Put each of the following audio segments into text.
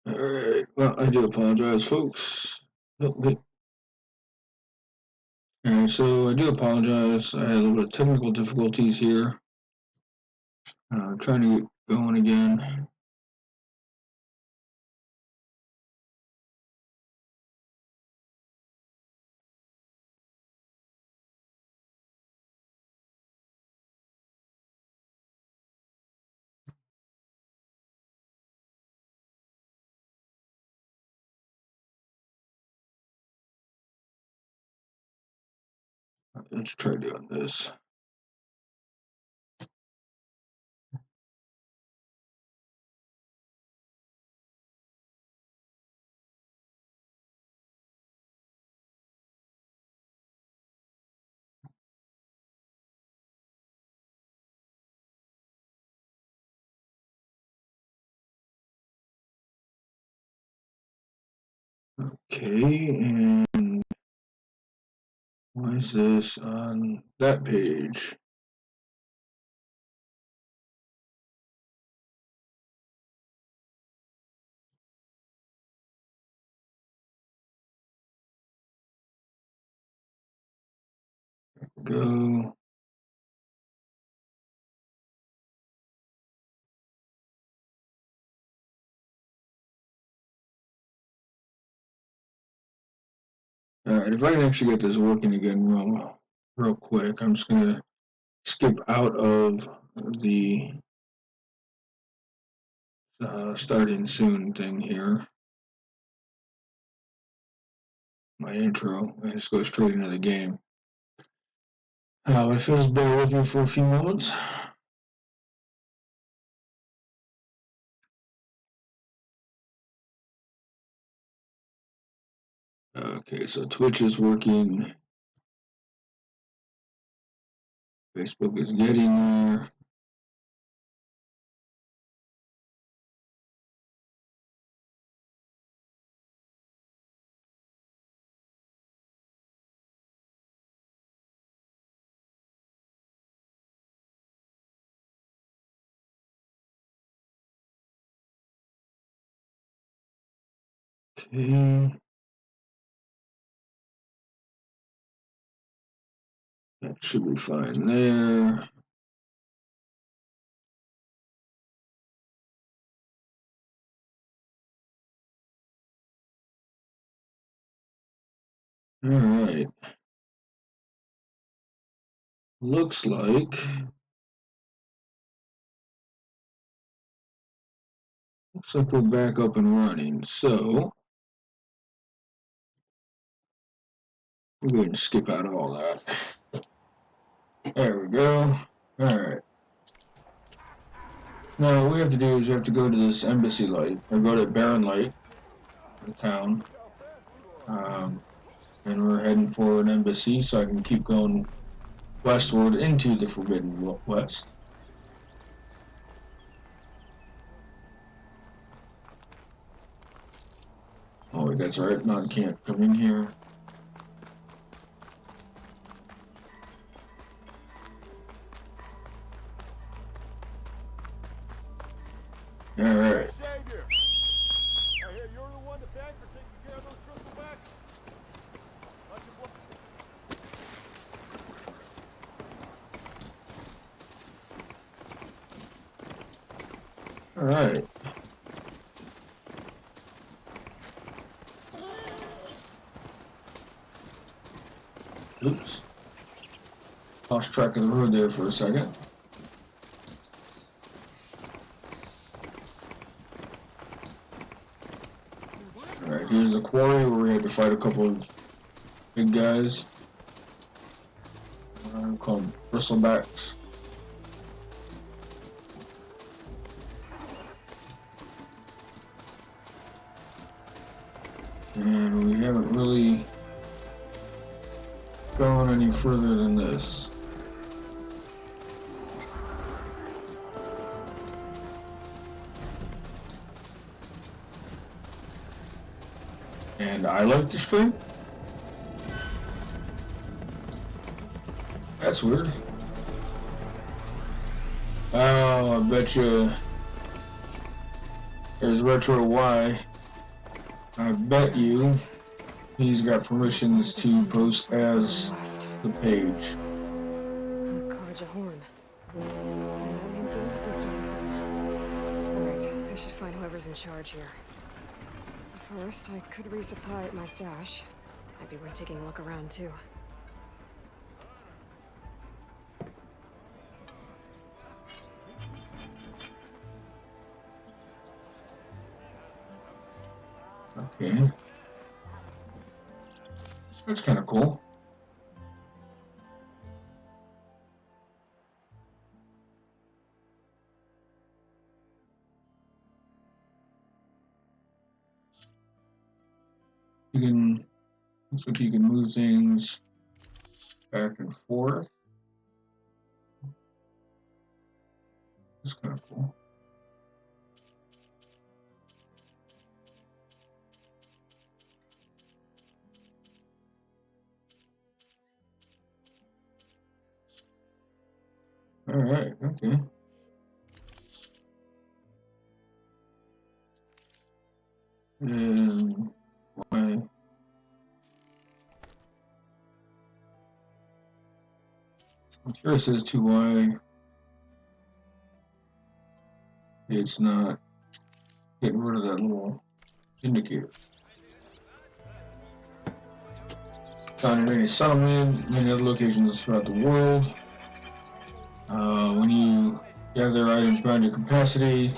Alright, well, I do apologize, folks. Oh, wait. Alright, so I do apologize. I had a little bit of technical difficulties here. Trying to get going again. Let's try doing this. Okay, and why is this on that page? Go. Alright, if I can actually get this working again real quick, I'm just gonna skip out of the starting soon thing here. My intro, and just go straight into the game. If you'll just bear with me for a few moments. Okay, so Twitch is working. Facebook is getting there. Okay. That should be fine there. Alright. Looks like we're back up and running. So we'll go ahead and skip out of all that. There we go. Alright. Now what we have to do is we have to go to this embassy light, or go to Barren Light, the town. And we're heading for an embassy, so I can keep going westward into the Forbidden West. Oh, that's right. Not can't come in here. All right. All right. Oops. Lost track of the road there for a second. Alright, here's a quarry where we had to fight a couple of big guys. Called bristlebacks. And we haven't really gone any further than this. And I like the stream? That's weird. Oh, I bet you there's Retro Y. I bet you he's got permissions to post as the page. Carja Horn. That means the embassy's starting soon. Alright, I should find whoever's in charge here. First, I could resupply at my stash. Might be worth taking a look around, too. Okay. That's kind of cool. You can, looks like you can move things back and forth. That's kind of cool. All right, okay. And why? I'm curious as to why it's not getting rid of that little indicator. Found in any settlement, many other locations throughout the world. When you gather items beyond your capacity,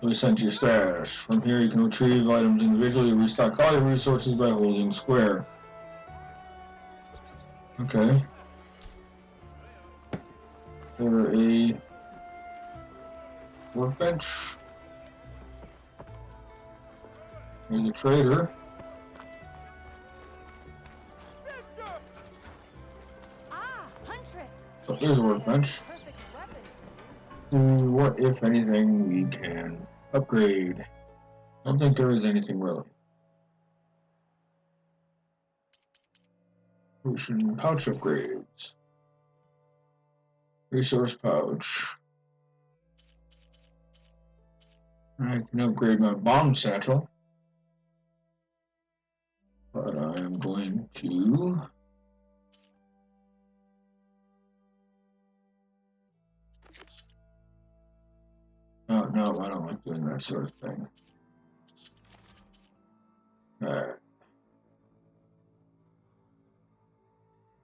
they'll be sent to your stash. From here, you can retrieve items individually and restock all your resources by holding square. Okay. For a workbench. Here's a trader. Oh, there's a workbench. What, if anything, we can upgrade? I don't think there is anything really. Potion pouch upgrades. Resource pouch. I can upgrade my bomb satchel. But I am going to... Oh, no, I don't like doing that sort of thing. Alright.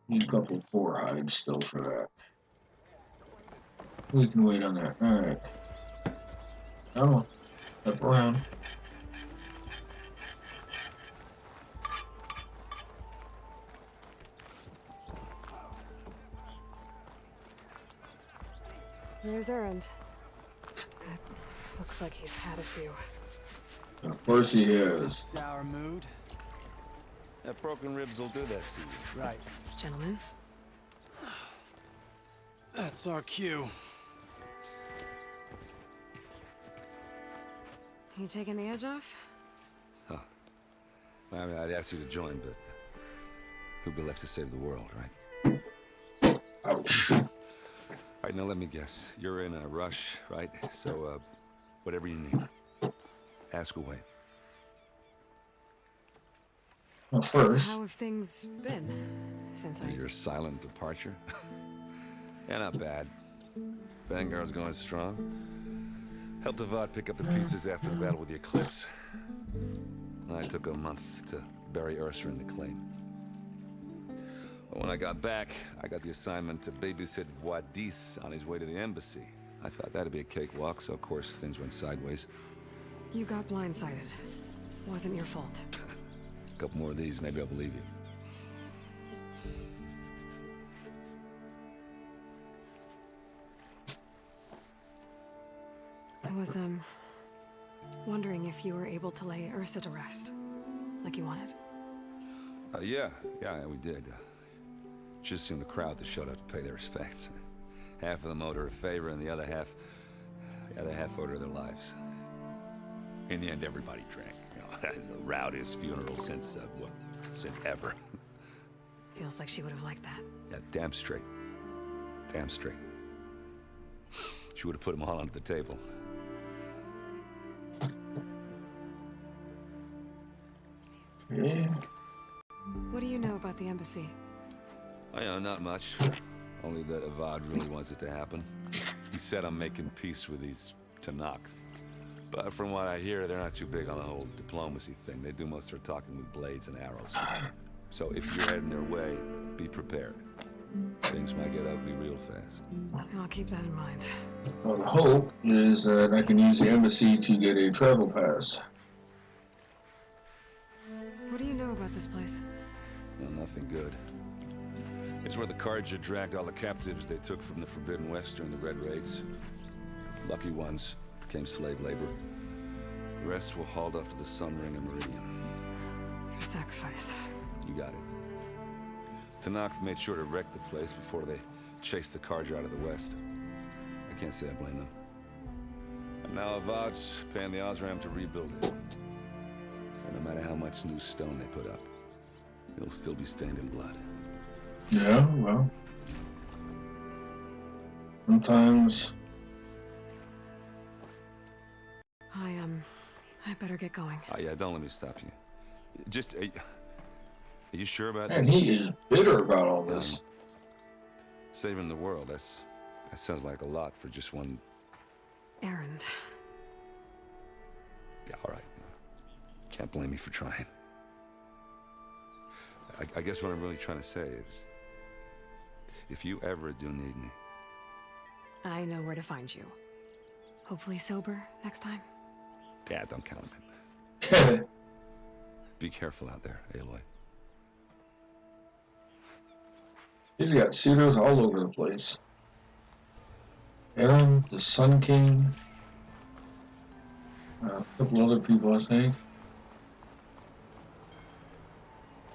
Need a couple of boar hides still for that. We can wait on that. Alright. Come on. Step around. There's Errand. Looks like he's had a few. Of course he is. Sour mood. That broken ribs will do that to you. Right. Gentlemen? That's our cue. You taking the edge off? Huh. I mean, I'd ask you to join, but who'd be left to save the world, right? Ouch. All right, now let me guess. You're in a rush, right? So, whatever you need. Ask away. Well, first... How have things been since Your silent departure? Yeah, not bad. Vanguard's going strong. Helped Avad pick up the pieces after the battle with the Eclipse. I took a month to bury Ursa in the claim. But when I got back, I got the assignment to babysit Wadis on his way to the embassy. I thought that'd be a cakewalk, so of course things went sideways. You got blindsided. Wasn't your fault. A couple more of these, maybe I'll believe you. I was, wondering if you were able to lay Ursa to rest. like you wanted? Yeah, we did. Just seemed the crowd that showed up to pay their respects. Half of them owed her a favor, and the other half owed her their lives. In the end, everybody drank. You know, it's the rowdiest funeral since ever. Feels like she would have liked that. Yeah, damn straight. Damn straight. She would have put them all under the table. Yeah. What do you know about the embassy? Oh, yeah, not much. Only that Avad really wants it to happen. He said I'm making peace with these Baaaaack. But from what I hear, they're not too big on the whole diplomacy thing. They do most of their talking with blades and arrows. So if you're heading their way, be prepared. Things might get ugly real fast. I'll keep that in mind. Well, the hope is that I can use the embassy to get a travel pass. What do you know about this place? Well, nothing good. It's where the Carja dragged all the captives they took from the Forbidden West during the Red Raids. Lucky ones became slave labor. The rest were hauled off to the Sun Ring and Meridian. Your sacrifice. You got it. Baaaaack made sure to wreck the place before they chased the Carja out of the West. I can't say I blame them. And now Avad's paying the Osram to rebuild it. And no matter how much new stone they put up, it'll still be stained in blood. Yeah, well. Sometimes. I better get going. Oh, yeah, don't let me stop you. Just, are you sure about And this? he is bitter about all this. Saving the world, that sounds like a lot for just one... Errand. Yeah, all right. Can't blame me for trying. I guess what I'm really trying to say is, if you ever do need me... I know where to find you. Hopefully sober next time. Yeah, don't count on it. Be careful out there, Aloy. He's got pseudos all over the place. Aaron, the Sun King. A couple other people, I think.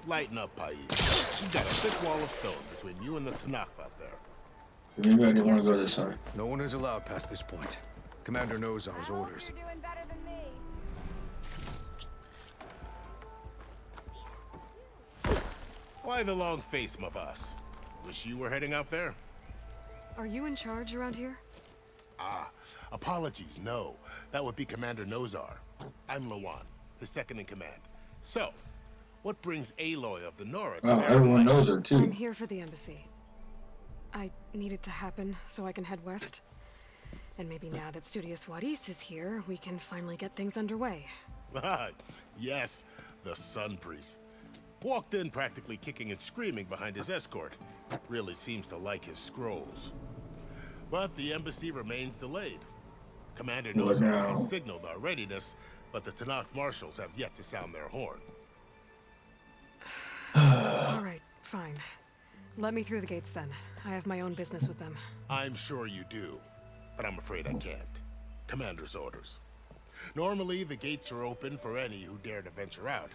Lighten up, Pais. You got a thick wall of stone between you and the Baaaaack out there. Maybe I didn't want to go this side. No one is allowed past this point. Commander knows our orders. You're doing better than me. Why the long face, my boss? Wish you were heading out there? Are you in charge around here? Ah, apologies, no. That would be Commander Nozar. I'm Lawan, his second in command. So, what brings Aloy of the Nora to Wow, their everyone life? knows her I'm too. here for the embassy. I need it to happen so I can head west. And maybe now that Studious Wadis is here, we can finally get things underway. Ah, yes, the Sun Priest. Walked in practically kicking and screaming behind his escort. Really seems to like his scrolls. But the embassy remains delayed. Commander What Nozar now? has signaled our readiness, but the Baaaaack marshals have yet to sound their horn. All right, fine. Let me through the gates then. I have my own business with them. I'm sure you do, but I'm afraid I can't. Commander's orders. Normally, the gates are open for any who dare to venture out.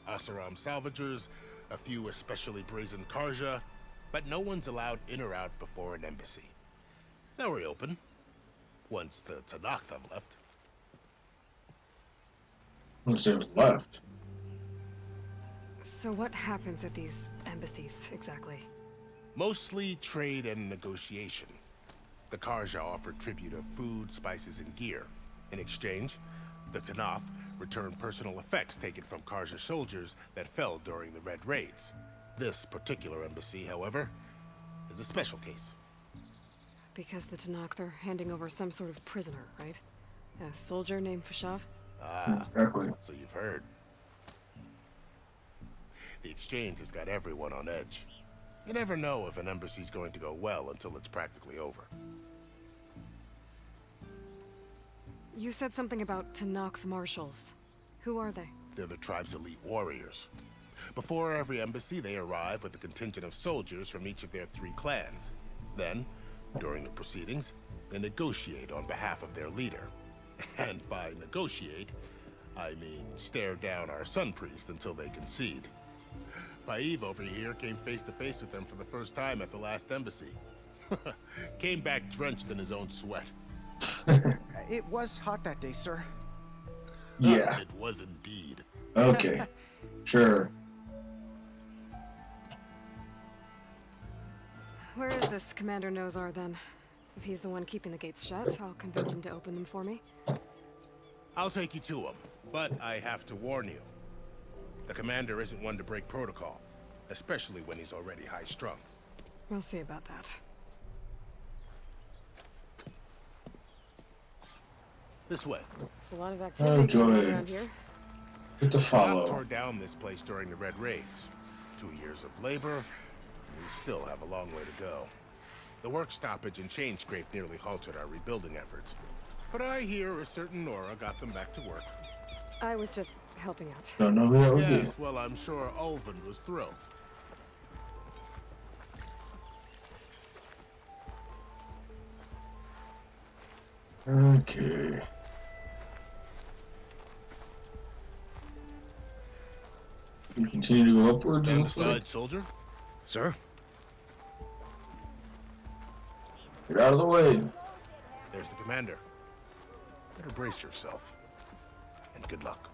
Asaram salvagers, a few especially brazen Carja, but no one's allowed in or out before an embassy. Now we're open, once the Baaaaack have left. Once they was left. So what happens at these embassies, exactly? Mostly trade and negotiation. The Carja offer tribute of food, spices, and gear. In exchange, the Baaaaack return personal effects taken from Carja soldiers that fell during the Red Raids. This particular embassy, however, is a special case. Because the Baaaaack, they're handing over some sort of prisoner, right? A soldier named Fashav? Ah, Exactly. so you've heard. The exchange has got everyone on edge. You never know if an embassy's going to go well until it's practically over. You said something about Baaaaack marshals. Who are they? They're the tribe's elite warriors. Before every embassy, they arrive with a contingent of soldiers from each of their 3 clans. Then, during the proceedings, they negotiate on behalf of their leader. And by negotiate, I mean, stare down our sun priest until they concede. Baaaaack over here came face to face with them for the first time at the last embassy. Came back drenched in his own sweat. It was hot that day, sir. Yeah. It was indeed. Okay. Sure. Where is this Commander Nozar, then? If he's the one keeping the gates shut, I'll convince him to open them for me. I'll take you to him, but I have to warn you. The commander isn't one to break protocol, especially when he's already high-strung. We'll see about that. This way. There's a lot of activity going on joy. around here. Get to Baaaaack follow. tore down this place during the Red Raids. 2 years of labor, we still have a long way to go. The work stoppage and chain scrape nearly halted our rebuilding efforts. But I hear a certain Nora got them back to work. I was just helping out. Don't know who that would Yes, well, I'm sure Ulvin was thrilled. be. Okay. We continue to go upwards. Stand looks like. aside, soldier. Sir? Get out of the way. There's the commander. Better brace yourself. And good luck.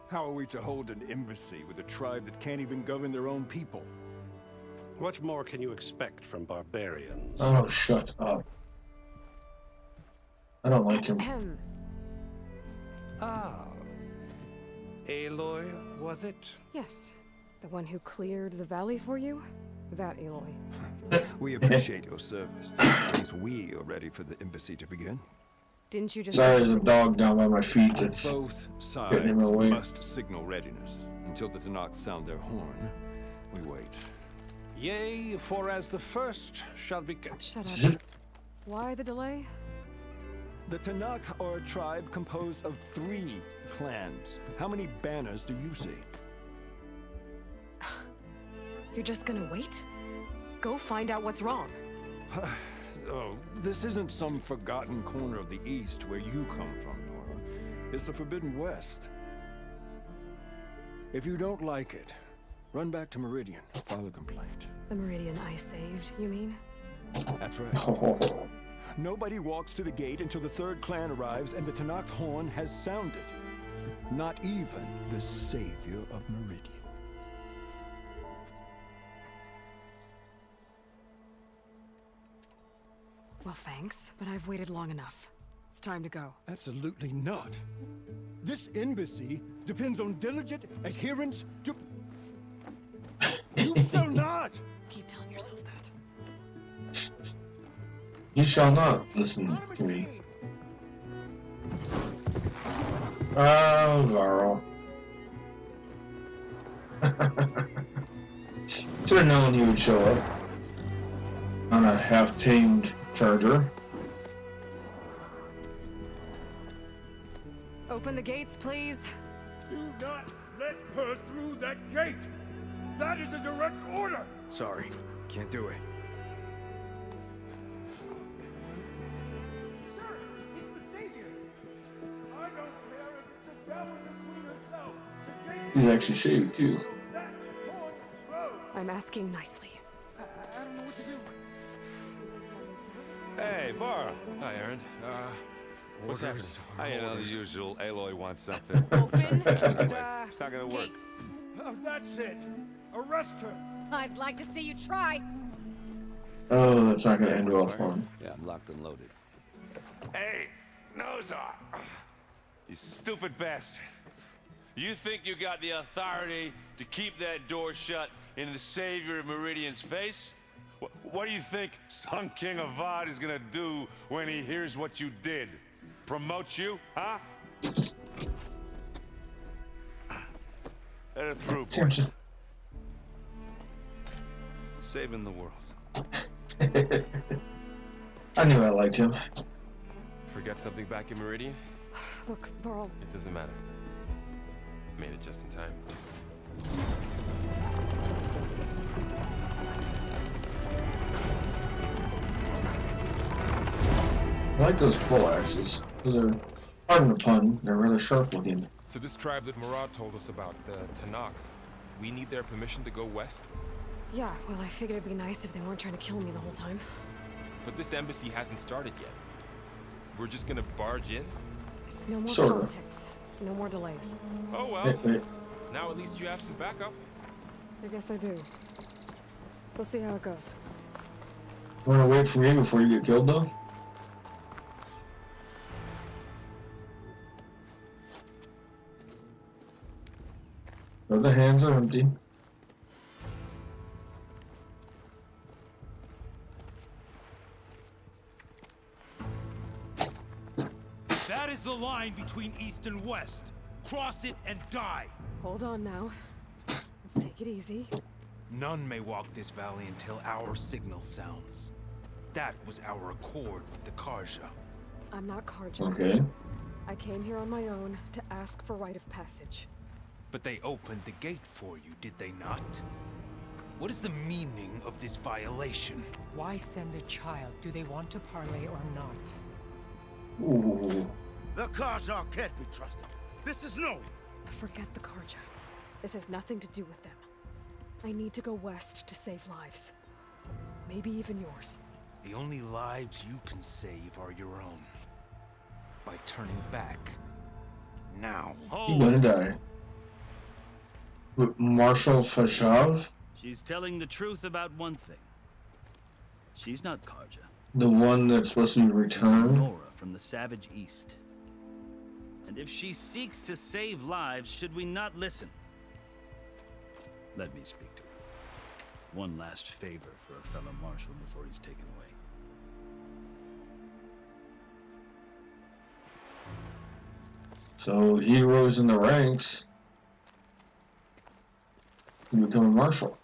How are we to hold an embassy with a tribe that can't even govern their own people? What more can you expect from barbarians? Oh, shut up. I don't like him. Ahem. Ah. Aloy, was it? Yes. The one who cleared the valley for you? That Aloy. We appreciate your service. At least we are ready for the embassy to begin. Didn't you just... Sorry, there's a dog down by my feet that's Both getting in sides my way. must signal readiness. Until the Tanakh sound their horn, we wait. Yea, for as the first shall be... Shut Zip. up. Why the delay? The Tanakh are a tribe composed of 3 clans. How many banners do you see? You're just gonna wait? Go find out what's wrong. Oh, this isn't some forgotten corner of the East where you come from, Nora. It's the Forbidden West. If you don't like it, run back to Meridian, file a complaint. The Meridian I saved, you mean? That's right. Oh, Nobody walks to the gate until the 3rd clan arrives and the Tanakh horn has sounded. Not even the savior of Meridian. Well, thanks, but I've waited long enough. It's time to go. Absolutely not. This embassy depends on diligent adherence to... You shall not! Keep telling yourself that. you shall not listen to me. Oh, Varl. Should have known he would show up on a half-tamed charger. Open the gates, please. Do not let her through that gate! That is a direct order! Sorry, can't do it. Sir, it's the Savior! I don't care if it's the devil or the Queen herself! The gate He's actually shaved, too. is that horn road! I'm asking nicely. I don't know what to do. Hey, Var. Hi, Aaron. What's happening? Orders, You know, the orders. usual. Aloy wants something. Open It's the not gonna work. gates. That's it! Arrest her! I'd like to see you try. Oh, that's not gonna end well for him. Yeah, I'm locked and loaded. Hey, Nozar! You stupid bastard. You think you got the authority to keep that door shut in the savior of Meridian's face? What do you think Sun King Avad is gonna do when he hears what you did? Promote you, huh? Let it through, boys. Saving the world. I knew I liked him. Forget something back in Meridian? Look, Varl, It doesn't matter. Made it just in time. like those bull axes. Those are, pardon the pun, they're rather sharp looking. So this tribe that Murad told us about, the Tanakh, we need their permission to go west? Yeah, well, I figured it'd be nice if they weren't trying to kill me the whole time. But this embassy hasn't started yet. We're just gonna barge in? It's no more Sorta. politics. No more delays. Oh well. Now at least you have some backup. I guess I do. We'll see how it goes. Wanna wait for me before you get killed though? The hands are empty. That is the line between east and west. Cross it and die. Hold on now. Let's take it easy. None may walk this valley until our signal sounds. That was our accord with the Karja. I'm not Karja. Okay. I came here on my own to ask for rite of passage. But they opened the gate for you, did they not? What is the meaning of this violation? Why send a child? Do they want to parley or not? Ooh. The Karja can't be trusted. This is known. Forget the Karja. This has nothing to do with them. I need to go west to save lives. Maybe even yours. The only lives you can save are your own. By turning back. Now. You're gonna die. With Marshal Fashav? She's telling the truth about one thing. She's not Karja. The one that's supposed to be returned? Nora from the Savage East. And if she seeks to save lives, should we not listen? Let me speak to her. One last favor for a fellow marshal before he's taken away. So he rose in the ranks to become a marshal.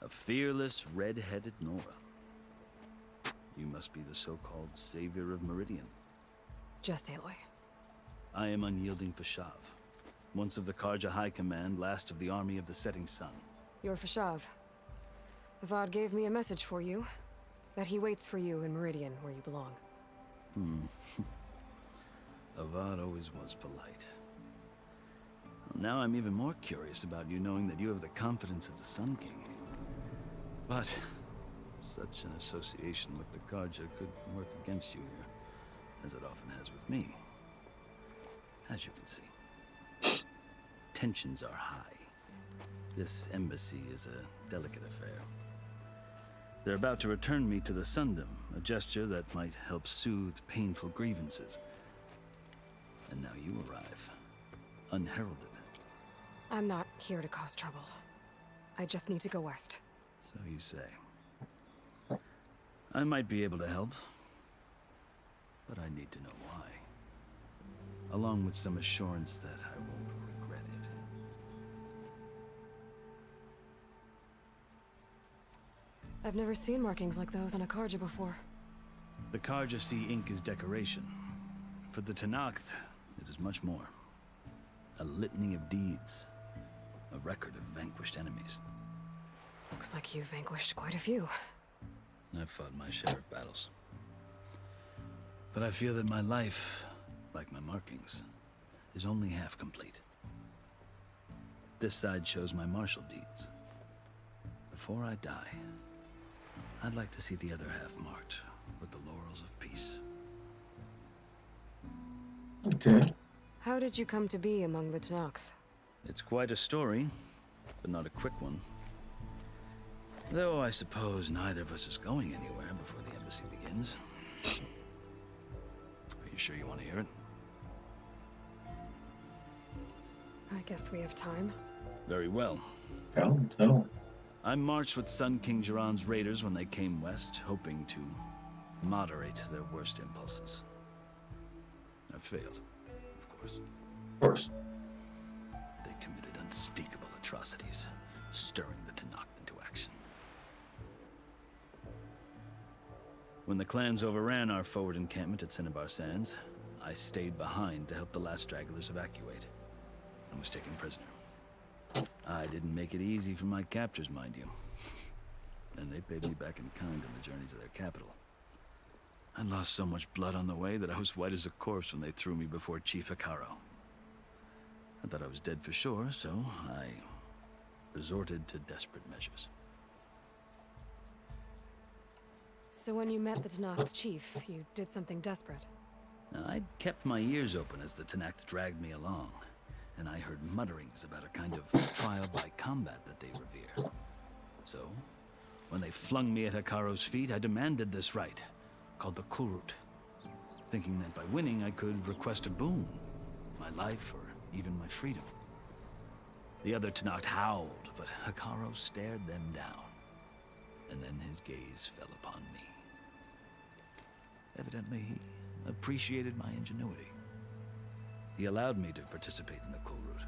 A fearless, red-headed Nora. You must be the so-called savior of Meridian. Just Aloy. I am unyielding Fashav. Once of the Karja High Command, last of the army of the setting sun. You're Fashav. Avad gave me a message for you. That he waits for you in Meridian, where you belong. Avad always was polite. Well, now I'm even more curious about you knowing that you have the confidence of the Sun King. But such an association with the Karja could work against you here, as it often has with me. As you can see, tensions are high. This embassy is a delicate affair. They're about to return me to the Sundom, a gesture that might help soothe painful grievances. And now you arrive, unheralded. I'm not here to cause trouble. I just need to go west. So you say. I might be able to help, but I need to know why. Along with some assurance that I won't regret it. I've never seen markings like those on a Karja before. The Karja see ink as decoration. For the Tanakh, it is much more. A litany of deeds. A record of vanquished enemies. Looks like you've vanquished quite a few. I've fought my share of battles. But I feel that my life, like my markings, is only half complete. This side shows my martial deeds. Before I die, I'd like to see the other half marked with the laurels of peace. Okay. How did you come to be among the Tanakh? It's quite a story, but not a quick one. Though I suppose neither of us is going anywhere before the embassy begins. Are you sure you want to hear it? I guess we have time. Very well. Tell. I marched with Sun King Jiran's raiders when they came west, hoping to moderate their worst impulses. I failed, of course. Of course. They committed unspeakable atrocities, stirring the Tanakh into action. When the clans overran our forward encampment at Cinnabar Sands, I stayed behind to help the last stragglers evacuate. I was taken prisoner. I didn't make it easy for my captors, mind you. And they paid me back in kind on the journey to their capital. I lost so much blood on the way that I was white as a corpse when they threw me before Chief Hikaru. I thought I was dead for sure, so I resorted to desperate measures. So when you met the Tenakth chief, you did something desperate? Now, I'd kept my ears open as the Tenakth dragged me along, and I heard mutterings about a kind of trial by combat that they revere. So, when they flung me at Hikaru's feet, I demanded this right, called the Kurut, thinking that by winning I could request a boon, my life or even my freedom. The other Tenakth howled, but Hikaru stared them down, and then his gaze fell upon me. Evidently, he appreciated my ingenuity. He allowed me to participate in the Kurut.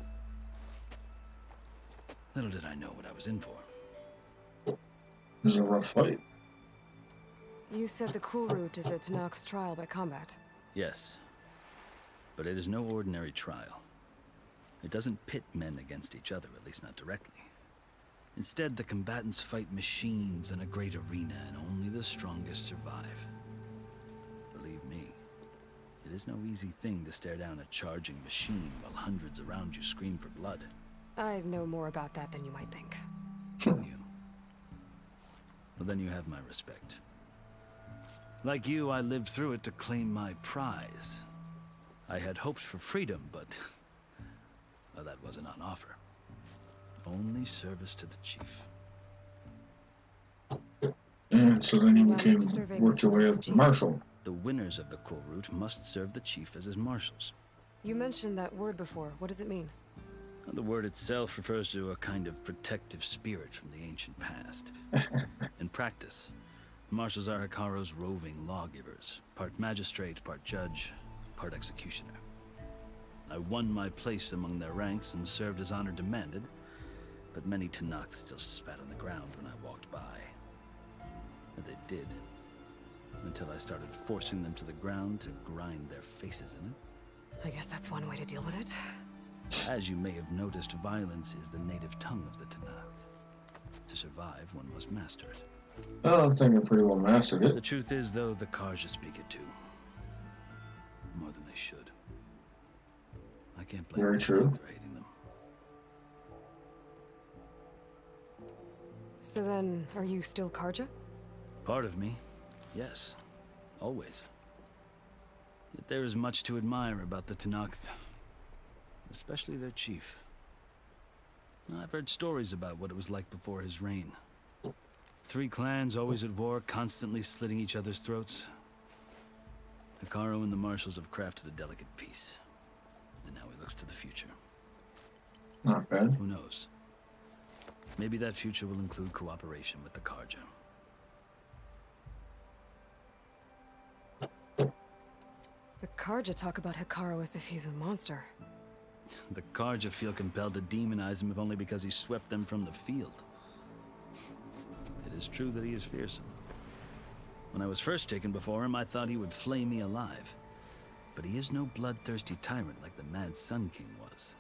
Little did I know what I was in for. It was a rough fight. You said the Kurut is a Tenakth's trial by combat. Yes, but it is no ordinary trial. It doesn't pit men against each other, at least not directly. Instead, the combatants fight machines in a great arena, and only the strongest survive. Believe me, it is no easy thing to stare down a charging machine while hundreds around you scream for blood. I know more about that than you might think. You? Well, then you have my respect. Like you, I lived through it to claim my prize. I had hopes for freedom, but well, that wasn't on offer. Only service to the chief. And so then you worked your way up to Marshal. The winners of the Kurut must serve the chief as his marshals. You mentioned that word before. What does it mean? The word itself refers to a kind of protective spirit from the ancient past. In practice, marshals are Hikaru's roving lawgivers, part magistrate, part judge, part executioner. I won my place among their ranks and served as honor demanded, but many Tenakth still spat on the ground when I walked by. And they did, until I started forcing them to the ground to grind their faces in it. I guess that's one way to deal with it. As you may have noticed, violence is the native tongue of the Tenakth. To survive, one must master it. Well, I think I pretty well mastered it. The truth is, though, the Karja speak it too. More than they should. I can't blame Very them true. for hating them. So then, are you still Karja? Part of me, yes. Always. Yet there is much to admire about the Tenakth. Especially their chief. I've heard stories about what it was like before his reign. 3 clans always at war, constantly slitting each other's throats. Hikaru and the marshals have crafted a delicate peace. And now he looks to the future. Not bad. Who knows? Maybe that future will include cooperation with the Karja. The Karja talk about Hikaru as if he's a monster. The Karja feel compelled to demonize him if only because he swept them from the field. It is true that he is fearsome. When I was first taken before him, I thought he would flay me alive. But he is no bloodthirsty tyrant like the Mad Sun King was.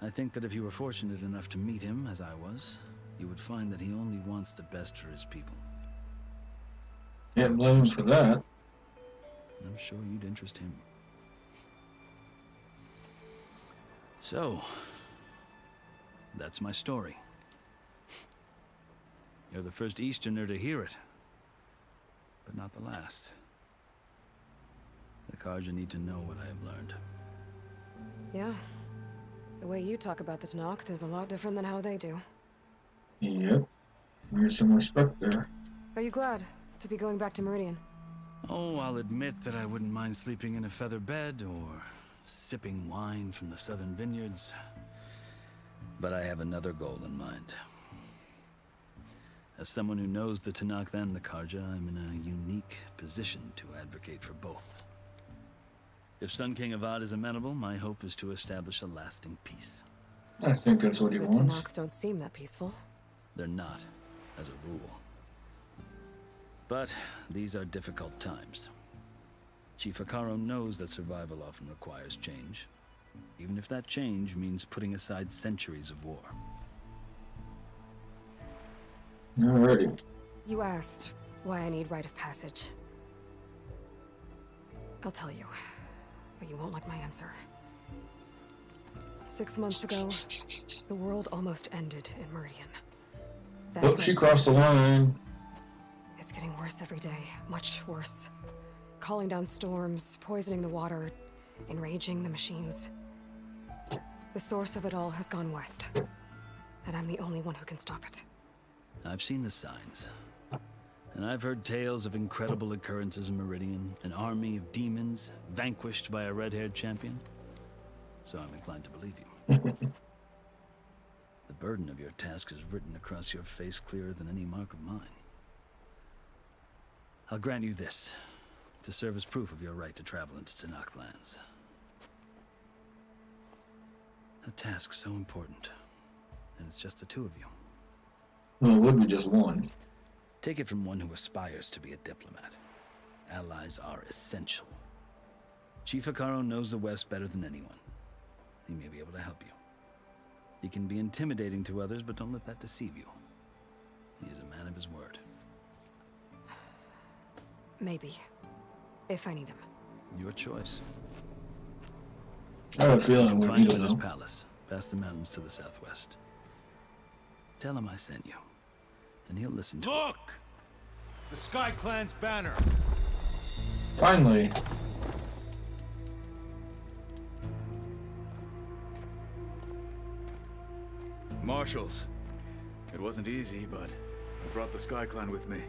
I think that if you were fortunate enough to meet him, as I was, you would find that he only wants the best for his people. Can't blame him for that. I'm sure you'd interest him. So, that's my story. You're the first Easterner to hear it, but not the last. The Karja need to know what I have learned. Yeah. The way you talk about the Tenakth is a lot different than how they do. Yep. There's some respect there. Are you glad to be going back to Meridian? Oh, I'll admit that I wouldn't mind sleeping in a feather bed or sipping wine from the southern vineyards. But I have another goal in mind. As someone who knows the Tenakth and the Karja, I'm in a unique position to advocate for both. If Sun King Avad is amenable, my hope is to establish a lasting peace. I think that's what he The wants. Tenakth don't seem that peaceful. They're not, as a rule. But these are difficult times. Chief Hikaru knows that survival often requires change, even if that change means putting aside centuries of war. Alrighty. You asked why I need rite of passage. I'll tell you, but you won't like my answer. 6 months ago, the world almost ended in Meridian. Oh, she crossed the line. It's getting worse every day, much worse. Calling down storms, poisoning the water, enraging the machines. The source of it all has gone west, and I'm the only one who can stop it. I've seen the signs. And I've heard tales of incredible occurrences in Meridian, an army of demons vanquished by a red-haired champion. So I'm inclined to believe you. The burden of your task is written across your face clearer than any mark of mine. I'll grant you this, to serve as proof of your right to travel into Tenakth lands. A task so important, and it's just the two of you. Well, it would be just one. Take it from one who aspires to be a diplomat. Allies are essential. Chief Hekarro knows the West better than anyone. He may be able to help you. He can be intimidating to others, but don't let that deceive you. He is a man of his word. Maybe. If I need him. Your choice. I have a feeling we Find need him to in his know. palace, past the mountains to the southwest. Tell him I sent you, and he'll listen to Look! The Sky Clan's banner. Finally. Marshals. It wasn't easy, but I brought the Sky Clan with me.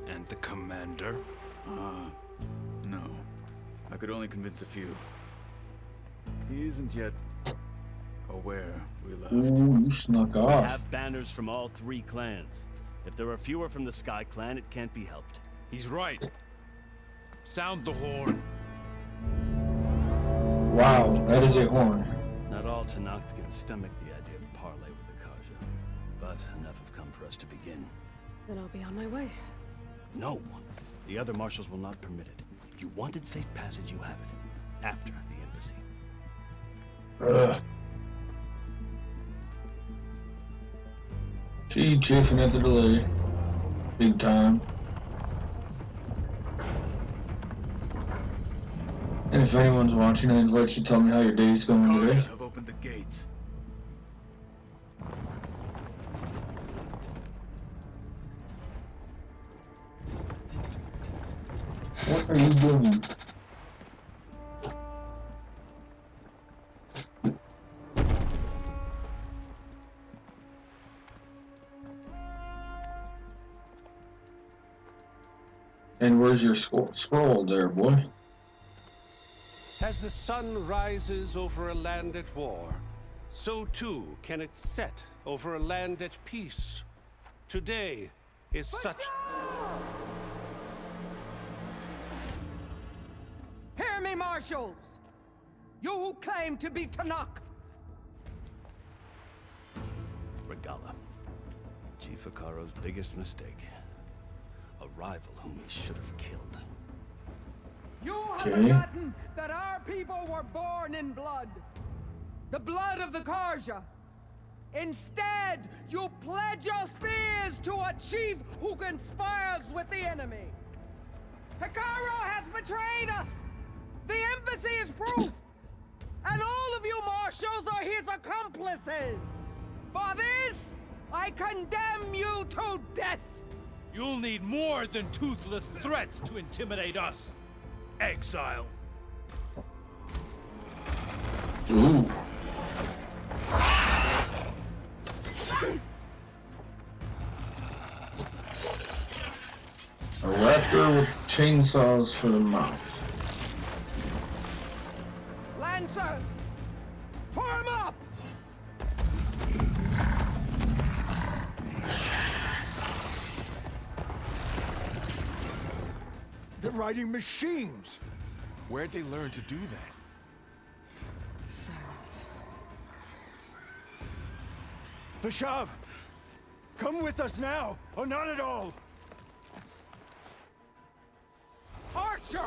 And the commander? No. I could only convince a few. He isn't yet aware we left. Ooh, you snuck We off. have banners from all 3 clans. If there are fewer from the Sky Clan, it can't be helped. He's right. Sound the horn. Wow, that is a horn. Not all Tenakth can stomach the idea of parley with the Karja, but enough have come for us to begin. Then I'll be on my way. No! The other marshals will not permit it. You wanted safe passage, you have it. After the embassy. Ugh. She chafing at the delay. Big time. And if anyone's watching, I invite you to tell me how your day's going today. I've opened the gates. What are you doing? And where's your scroll there, boy? As the sun rises over a land at war, so too can it set over a land at peace. Today is such... Hear me, marshals! You who claim to be Tenakth! Regala. Chief Hekarro's biggest mistake. A rival whom he should have killed. You have Okay. forgotten that our people were born in blood. The blood of the Karja. Instead, you pledge your spears to a chief who conspires with the enemy. Hekarro has betrayed us! The embassy is proof! And all of you marshals are his accomplices! For this, I condemn you to death! You'll need more than toothless threats to intimidate us. Exile. Ooh. A raptor with chainsaws for the mouth. Lancers! Form up! They're riding machines! Where'd they learn to do that? Silence. Vashav! Come with us now, or not at all! Archers!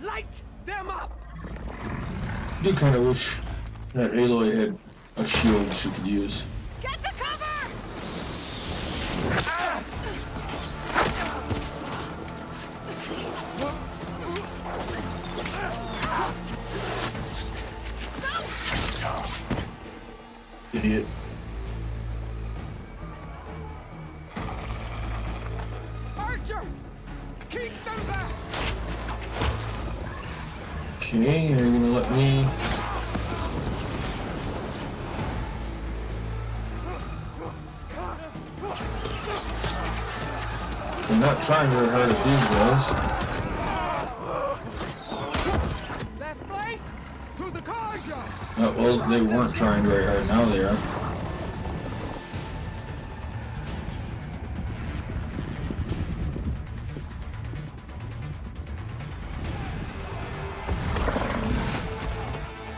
Light them up! I do kind of wish that Aloy had a shield she could use. Get to cover! idiot. Archers! Keep them back! Okay, you're gonna let me. They're not trying very hard at these guys. Left flank! To the Karja! Well, they weren't trying very hard. Now they are.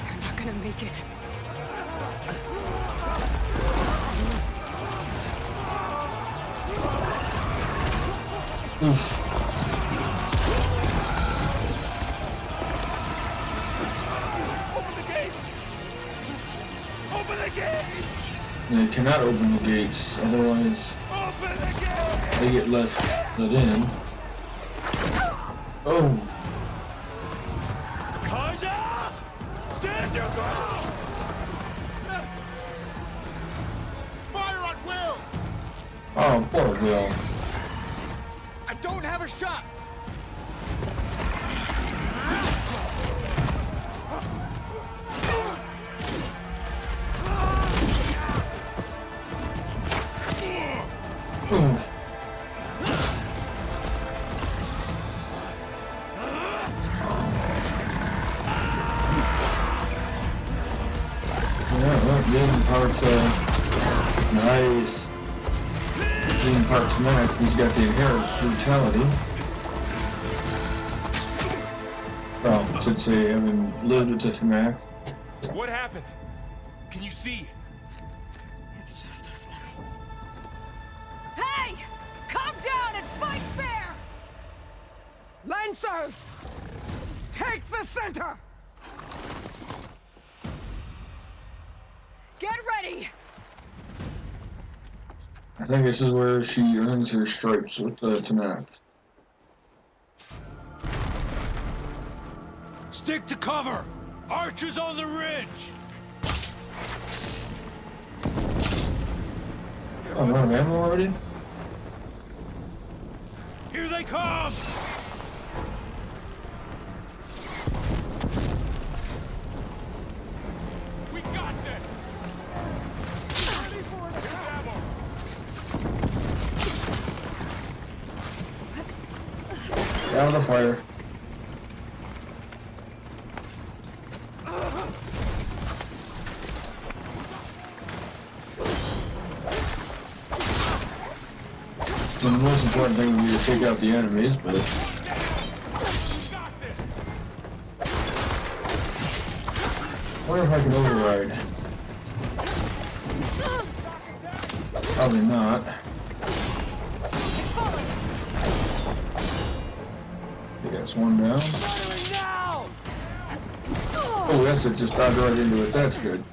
They're not gonna make it. Oof. Open the gates! Open the gates! They cannot open the gates, otherwise Open the gates! they get let in. Oh. Karja! Stand your ground! Fire on Will! Oh, poor Will. I don't have a shot! Oof. Yeah, well, getting part, nice. Getting part tonight, he's got the inherent brutality. Well, I should say, having lived with the Tanak. What happened? Can you see? It's just us now. Hey! Calm down and fight fair! Lancers! Take the center! Get ready! I think this is where she earns her stripes with the Tanak. Stick to cover! Archers on the ridge! Oh, I'm out of ammo already? Here they come! We got this! Out of the fire. The most important thing would be to take out the enemies, but I wonder if I can override. Probably not. I guess one down. Oh, that's it. Just dodged right into it. That's good.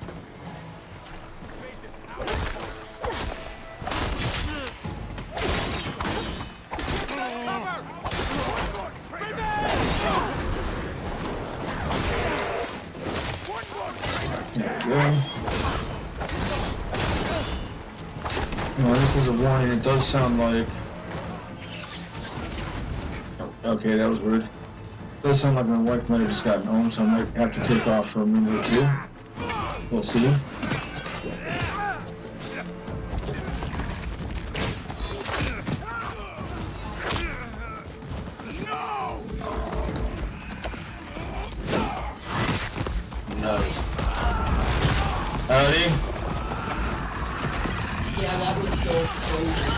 There we go. This is a warning. It does sound like... Okay, that was weird. It does sound like my wife might have just gotten home, so I might have to take off for a minute or two. We'll see. Nice. Howdy. Yeah, that was still crazy.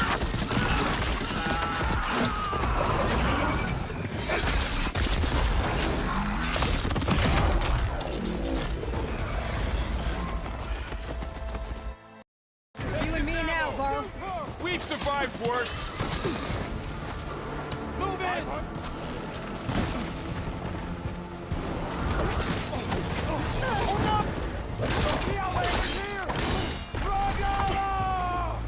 It's you and me now, Varl. We've survived worse. Move in! Hold up! See how here! Dragala!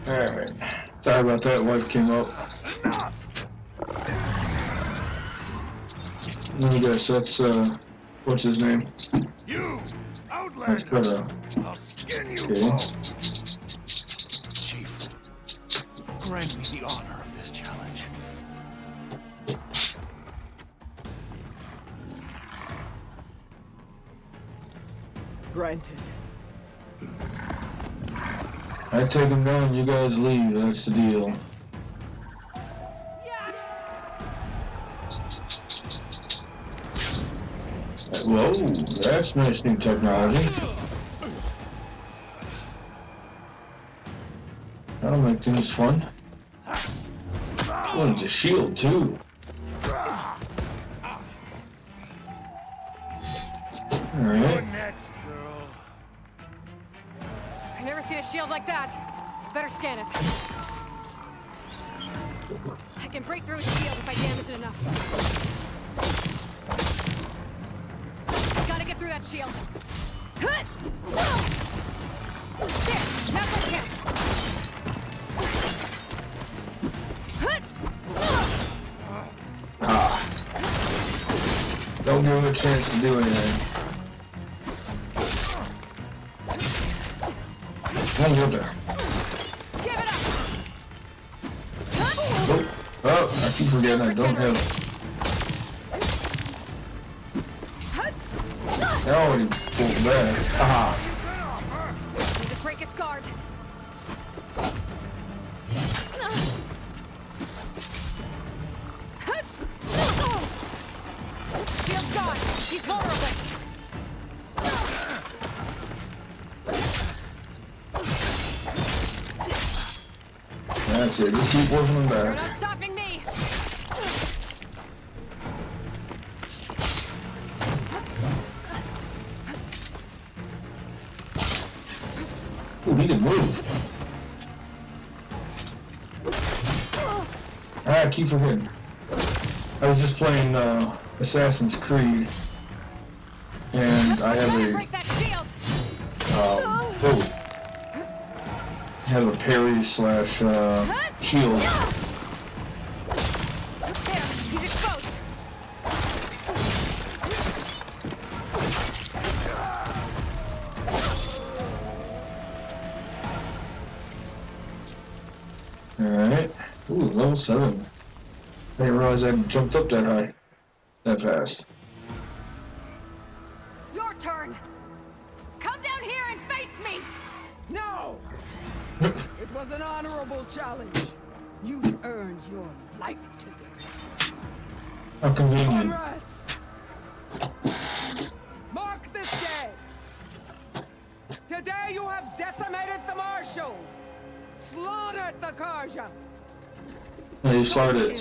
Alright. Sorry about that, wife came up. Let me guess, that's, what's his name? You, That's Outlander! Baaaaack. I'll skin you Okay. both! Chief, grant me the honor of this challenge. Granted. I take him down, you guys leave, that's the deal. Whoa, that's nice new technology. That'll make things fun. Oh, it's a shield too. Alright. Next, girl. I've never seen a shield like that. Better scan it. I can break through its shield if I damage it enough. Gotta get through that shield. There! That's my chance. Don't give him a chance to do anything. Come on, there. Give it up. Oh, I keep forgetting I don't have it. I already pulled back. Aha. Need to break its guard. Shield's gone. He's vulnerable. That's it. Just keep working them You're back. not stopping me. Ooh, he can move. I keep forgetting. I was just playing Assassin's Creed, and I have a parry slash shield. There, he's exposed. Alright. Ooh, level 7. I didn't realize I jumped up that high. That fast. Your turn. Come down here and face me. No! It was an honorable challenge. You've earned your life today. How convenient. Comrades! Mark this day! Today you have decimated the marshals! Slaughtered the Karja! No, you slaughtered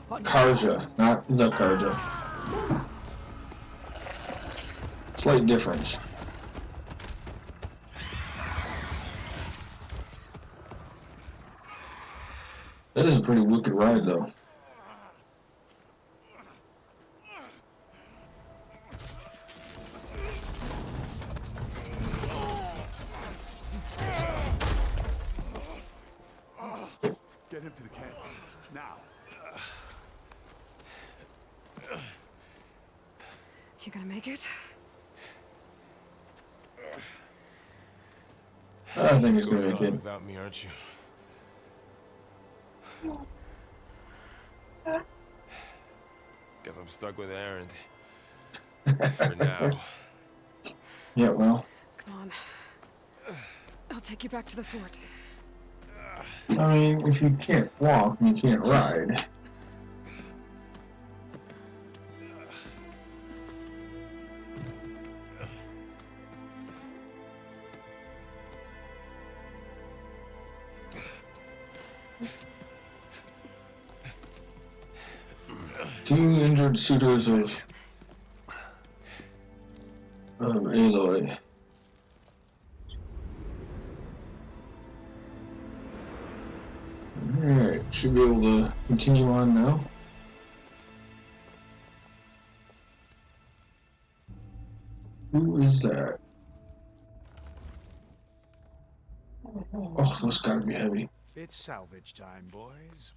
Karja, not the Karja. Slight difference. That is a pretty wicked ride, though. Get him to the camp. Now. You gonna make it? I think he's gonna make it. Without me, aren't you? Guess I'm stuck with Aaron. For now. Yeah, well. Come on. I'll take you back to the fort. I mean, if you can't walk, you can't ride. Two injured suitors of Aloy. Alright, should be able to continue on now. Who is that? Oh, that's gotta be heavy. It's salvage time, boys.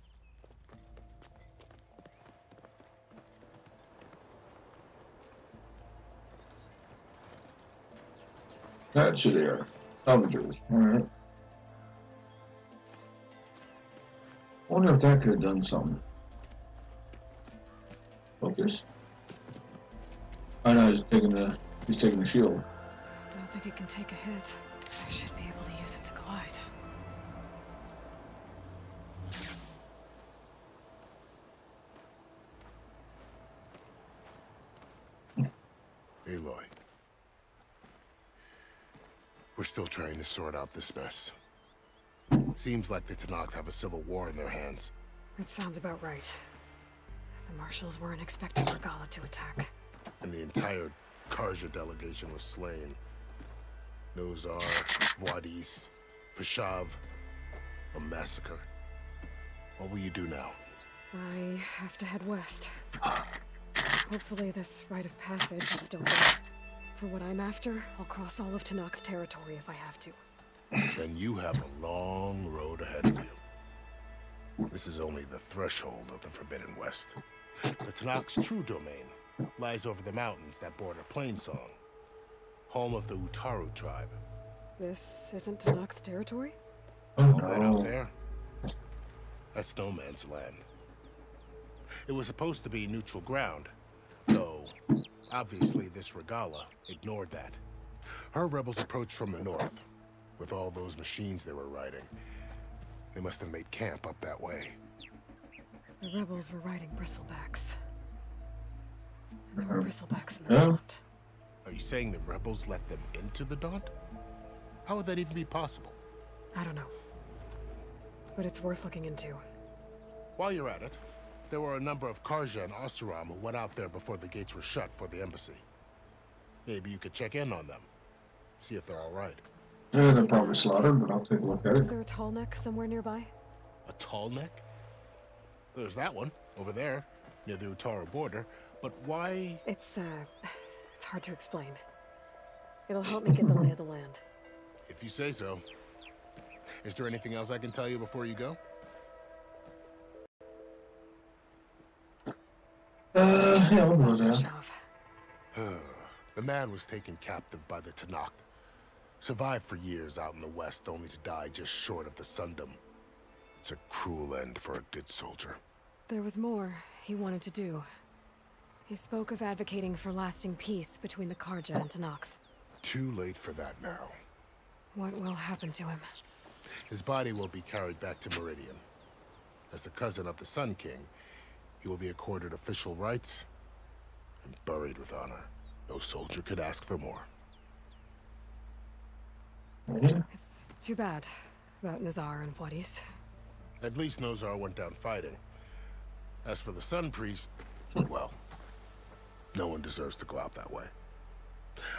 Gotcha there. Salvagers. Alright. I wonder if that could have done something. Focus. Oh no, he's taking the shield. Don't think it can take a hit. I should be able to use it to glide. Aloy. We're still trying to sort out this mess. Seems like the Tenakth have a civil war in their hands. That sounds about right. The marshals weren't expecting Regalla to attack. And the entire Karja delegation was slain. Nozar, Wadis, Fashav, a massacre. What will you do now? I have to head west. Hopefully this rite of passage is still there. For what I'm after, I'll cross all of Tenakth territory if I have to. Then you have a long road ahead of you. This is only the threshold of the Forbidden West. The Tenakth's true domain lies over the mountains that border Plainsong, home of the Utaru tribe. This isn't Tenakth territory? All that out there? That's no man's land. It was supposed to be neutral ground, though obviously this Regalla ignored that. Her rebels approached from the north, with all those machines they were riding. They must have made camp up that way. The rebels were riding bristlebacks. And there were bristlebacks in the Daunt. Are you saying the rebels let them into the Daunt? How would that even be possible? I don't know. But it's worth looking into. While you're at it, there were a number of Karja and Oseram who went out there before the gates were shut for the embassy. Maybe you could check in on them. See if they're all right. Yeah, they're probably slaughtered, but I'll take a look at it. Is there a tall neck somewhere nearby? A tall neck? There's that one, over there, near the Utaru border. But why? It's hard to explain. It'll help me get the lay of the land. If you say so. Is there anything else I can tell you before you go? Yeah, I'll go there. The man was taken captive by the Tenakth. Survived for years out in the west, only to die just short of the Sundom. It's a cruel end for a good soldier. There was more he wanted to do. He spoke of advocating for lasting peace between the Karja and Tenakth. Too late for that now. What will happen to him? His body will be carried back to Meridian. As the cousin of the Sun King, he will be accorded official rights and buried with honor. No soldier could ask for more. It's too bad about Nazar and Wadis. At least Nozar went down fighting. As for the Sun Priest, well, no one deserves to go out that way.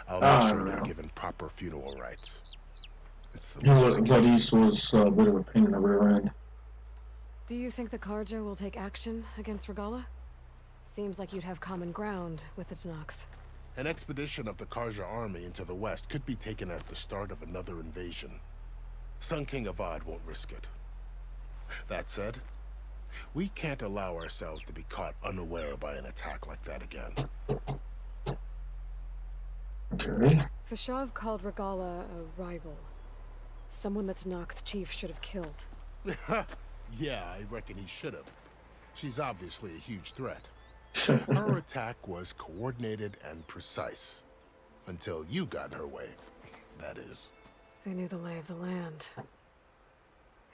I'll make sure they're given proper funeral rites. It's the least I can do. Wadis was a bit of a pain in the rear end. Do you think the Karja will take action against Regalla? Seems like you'd have common ground with the Tenakth. An expedition of the Karja army into the west could be taken as the start of another invasion. Sun King Avad won't risk it. That said, we can't allow ourselves to be caught unaware by an attack like that again. Okay. Fashav called Regalla a rival. Someone the Tenakth chief should have killed. Yeah, I reckon he should have. She's obviously a huge threat. Her attack was coordinated and precise. Until you got in her way, that is. They knew the lay of the land.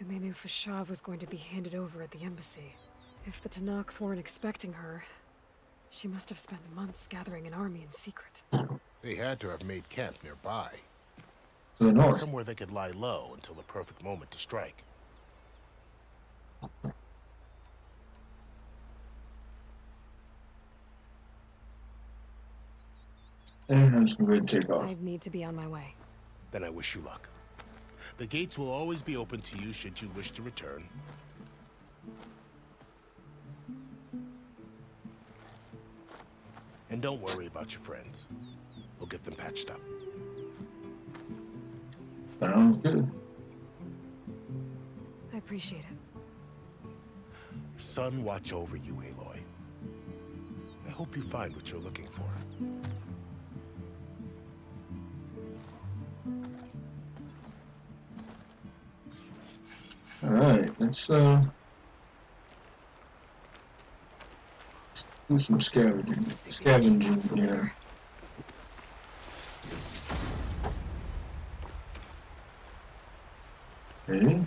And they knew Fashav was going to be handed over at the embassy. If the Tenakth weren't expecting her, she must have spent months gathering an army in secret. They had to have made camp nearby. To the north. Somewhere they could lie low until the perfect moment to strike. And I'm just going to take off. I need to be on my way. Then I wish you luck. The gates will always be open to you should you wish to return. And don't worry about your friends. We'll get them patched up. Sounds good. appreciate it. Sun watch over you, Aloy. I hope you find what you're looking for. Alright, let's do some scavenging here. Okay.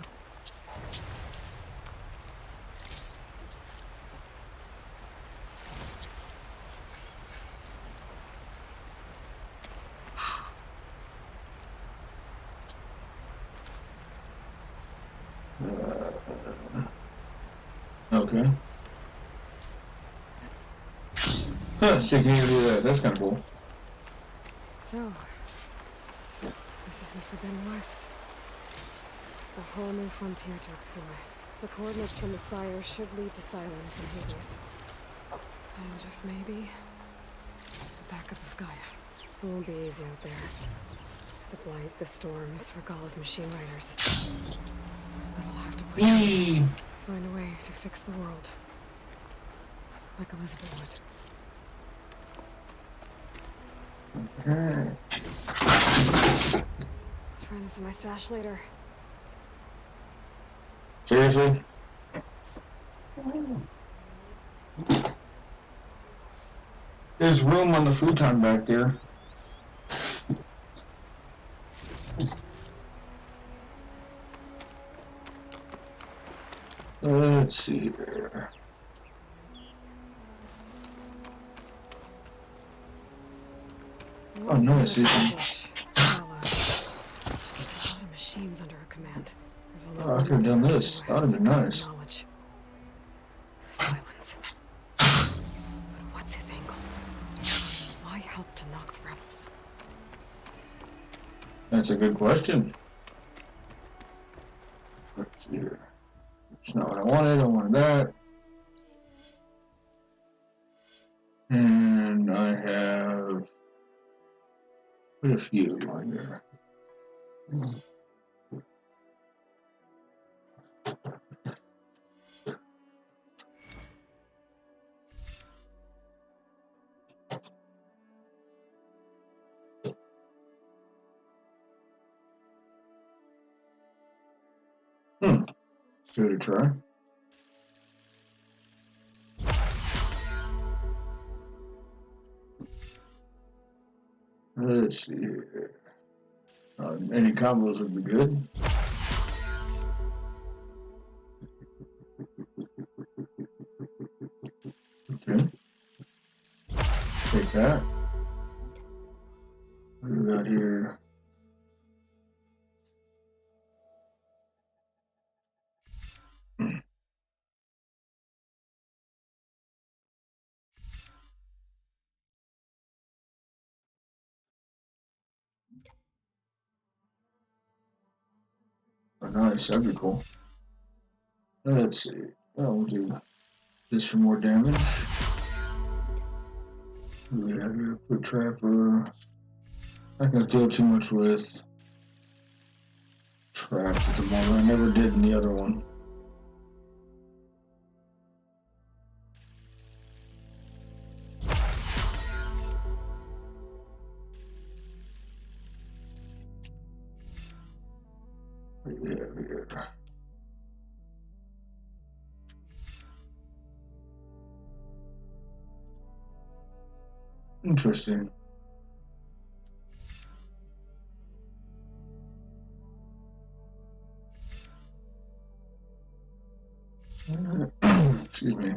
Okay. Huh, so you can even do that. That's kind of cool. So, this is the Forbidden West. A whole new frontier to explore. The coordinates from the spire should lead to Silence and Hades. And just maybe, the backup of Gaia. It won't be easy out there. The Blight, the Storms, Regalla's machine riders. But I'll have to push find a way to fix the world. Like Elizabeth would. Okay. Try this in my stash later. Seriously? There's room on the futon back there. Let's see here. Oh, nice. Machines under her command. Oh, I could have done this. That would have been nice. Silence. But what's his angle? Why help to knock the rebels? That's a good question. Let's see here. It's not what I wanted. I wanted that. And I have quite a few on here. Give it a try. Let's see here. Any combos would be good. Okay. Take that. What do we got here? Oh, nice, that'd be cool. Let's see. Well, we'll do this for more damage. We have here, put trapper. Not gonna deal too much with traps at the moment. I never did in the other one. What do we have here? Interesting. Excuse me.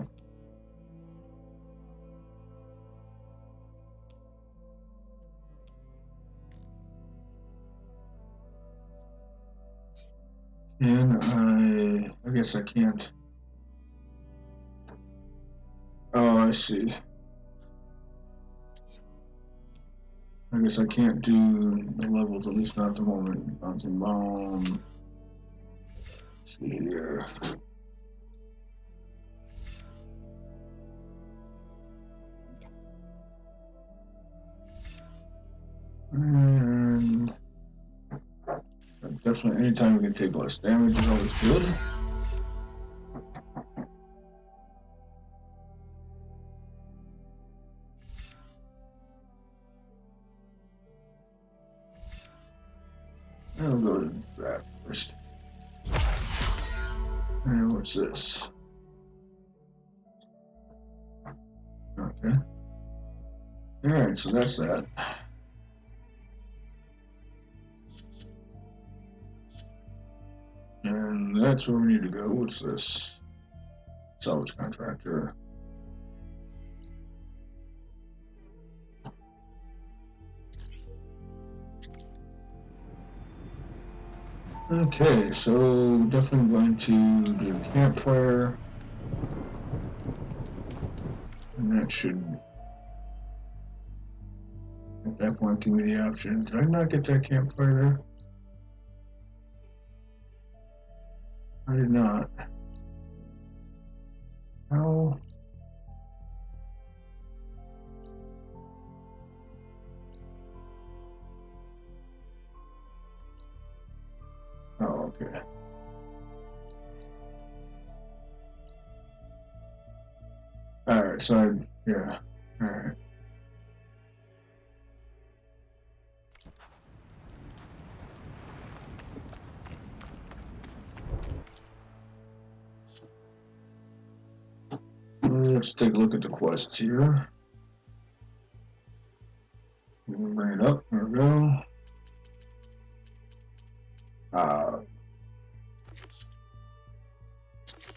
And I guess I can't. Oh, I see. I guess I can't do the levels, at least not at the moment. Bouncing bomb. Let's see here. And definitely anytime we can take less damage is always good. that first. And what's this? Okay. Alright, so that's that. And that's where we need to go. What's this? Salvage contractor. Okay, so definitely going to do a campfire. And that should, at that point, give me the option. Did I not get that campfire there? I did not. How? Oh, okay. Alright, so yeah. Alright. Let's take a look at the quests here. Bring it up. There we go.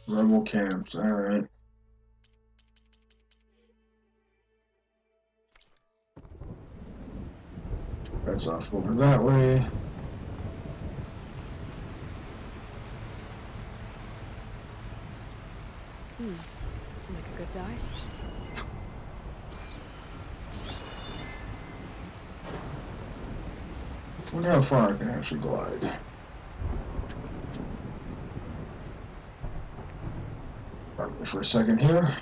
Rebel camps. Alright. That's off over that way. Seemed like a good dive. I wonder how far I can actually glide. Pardon me for a second here.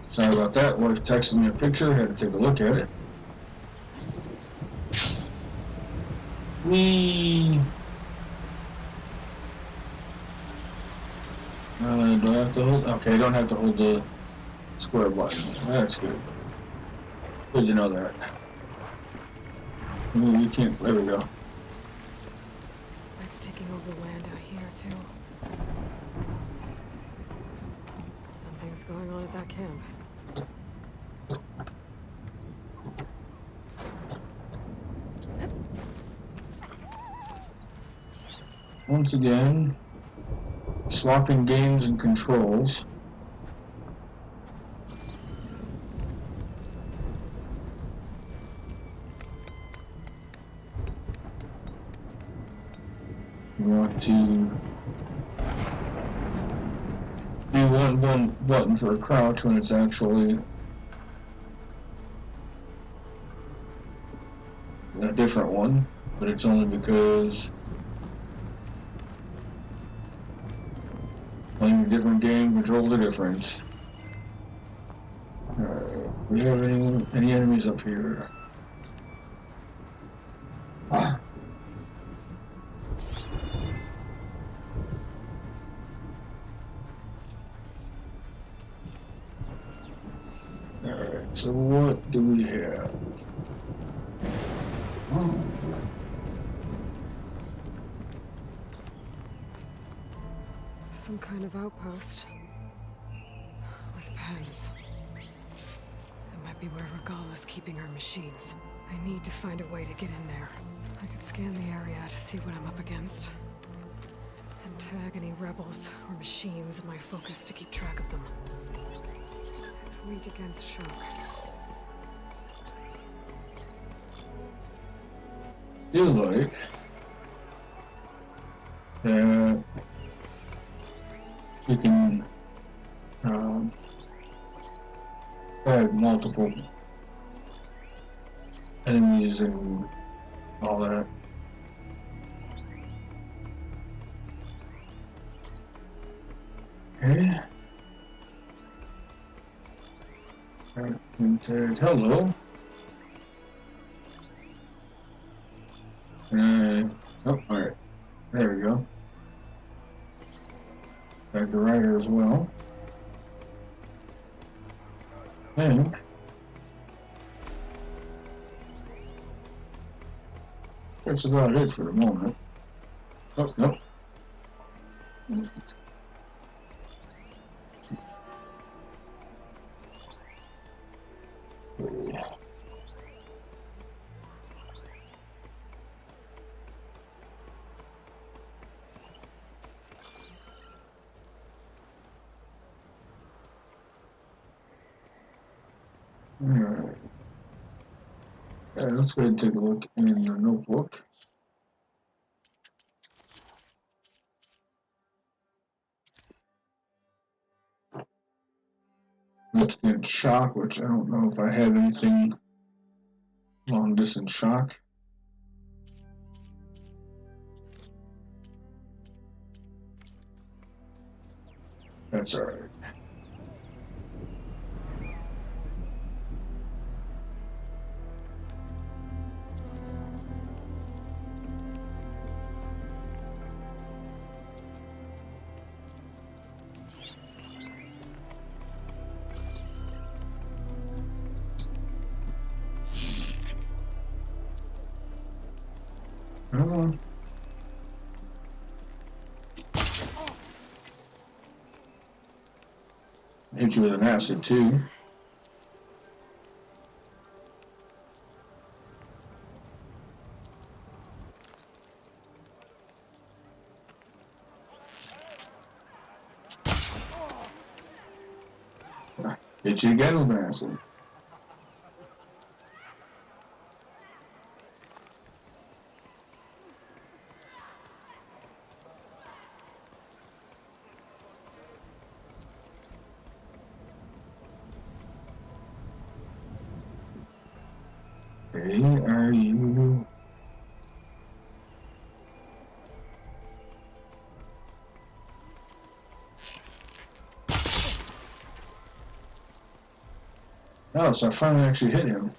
Sorry about that. Wife texted me a picture. Had to take a look at it. Whee! Do I have to hold? Okay, I don't have to hold the square button. That's good. Good to know that. We can't. There we go. It's taking over land out here too. Something's going on at that camp. Once again, swapping games and controls. We want to do one button for a crouch when it's actually a different one, but it's only because playing a different game controls the difference. Alright, do we have any enemies up here? Alright, so what do we have? Some kind of outpost. With pens. That might be where Regala's keeping her machines. I need to find a way to get in there. I can scan the area to see what I'm up against. And tag any rebels or machines in my focus to keep track of them. It's weak against shock. Feel like you can add multiple enemies and all that. Okay. And hello. Oh, alright. There we go. Back to Ryder as well. And that's about it for the moment. Oh, nope. Alright. Let's go ahead and take a look in the notebook. Looking at shock, which I don't know if I have anything long distance shock. That's alright. Hit you with an acid too. Hit you again with an acid. Are you? Oh, so I finally actually hit him.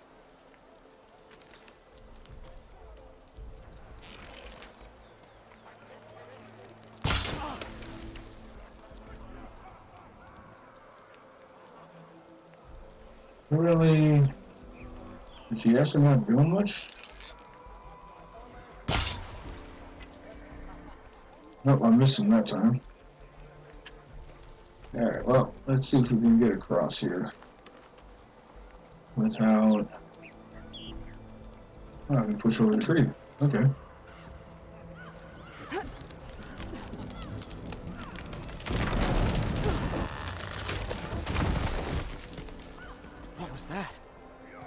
Really? Is he actually not doing much? Nope, I missed him that time. Alright, well, let's see if we can get across here without... Oh, I can push over the tree. Okay. What was that?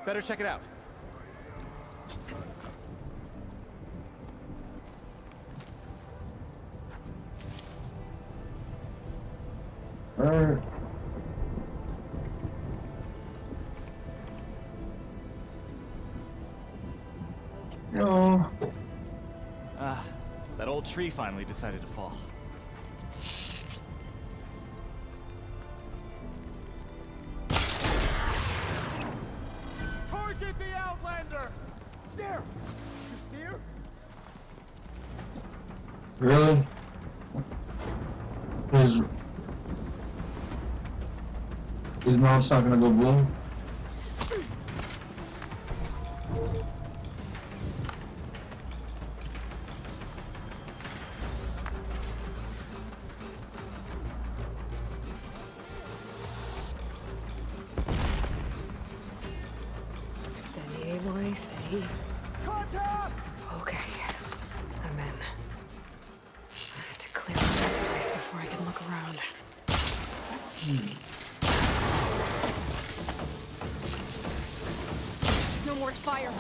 Better check it out. Alright. No. Ah, that old tree finally decided to fall. Target the Outlander! There! Here? Really? His mouth's not gonna go boom? Steady, Aloy, steady. Contact! Okay, I'm in. I have to clear out this place before I can look around. There's no more fire.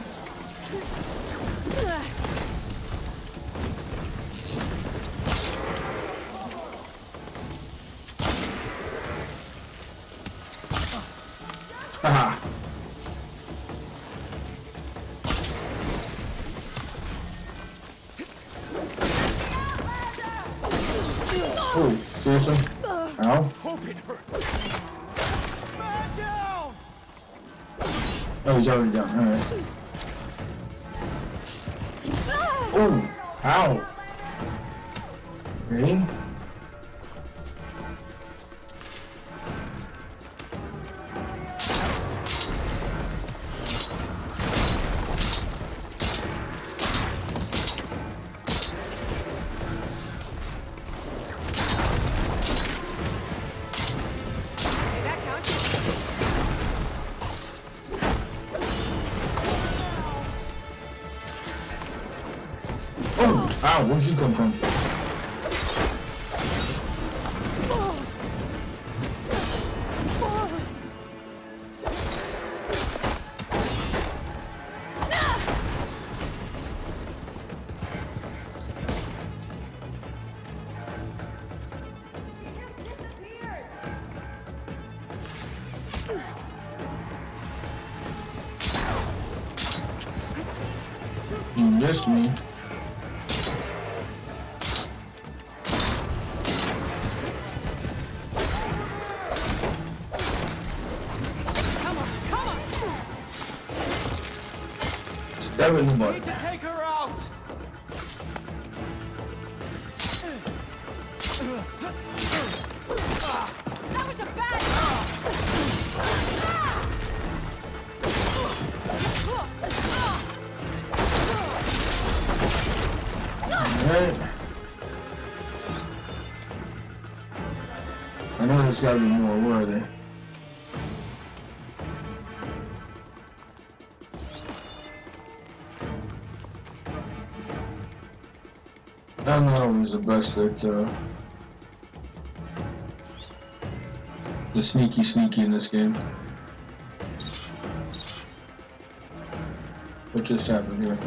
Haha. Oh, seriously? Ow. hope it hurt. Man down! Oh, he's already down. Alright. Oh! Ow! Okay. Oh! Ow! Where'd you come from? You missed me. Stab in the butt. Need to take her out! That was a bad. Alright. I know there's gotta be more. Where are they? I'm not always the best at the sneaky in this game. What just happened here?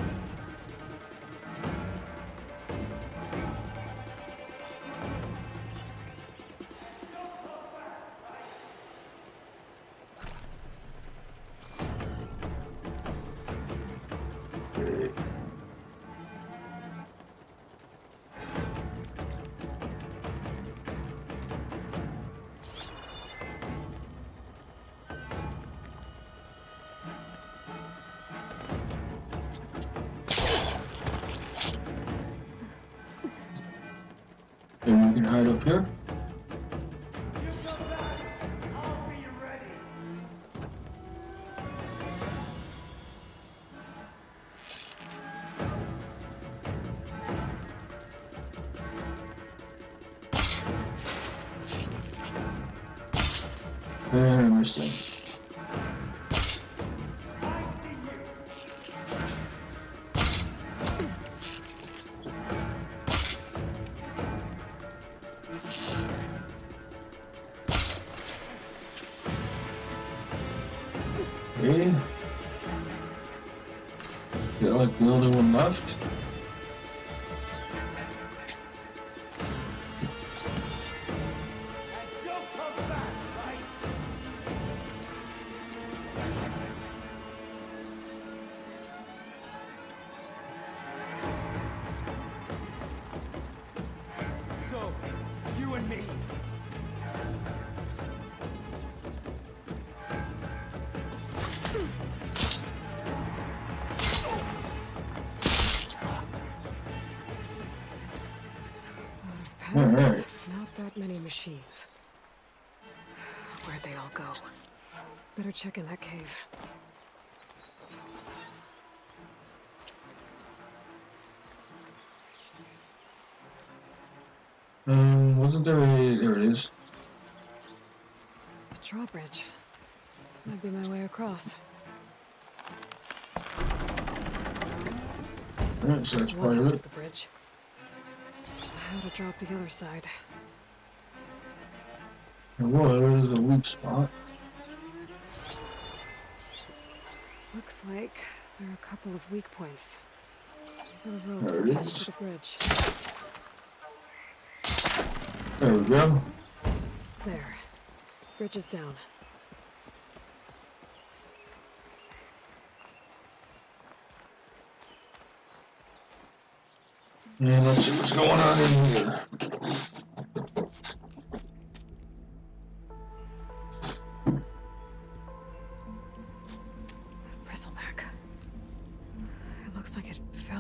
Maybe we can hide up here? And I missed it. Okay. Feel like the only one left. So, you and me. Alright. Not that many machines. Where'd they all go? Better check in that cave. Wasn't there a... There it is. A drawbridge. Might be my way across. Alright, so that's part of it. The bridge. How to drop the other side. There was a weak spot. Looks like there are a couple of weak points. There are ropes There it attached is. to the bridge. There we go. There. Bridge is down. And let's see what's going on in here.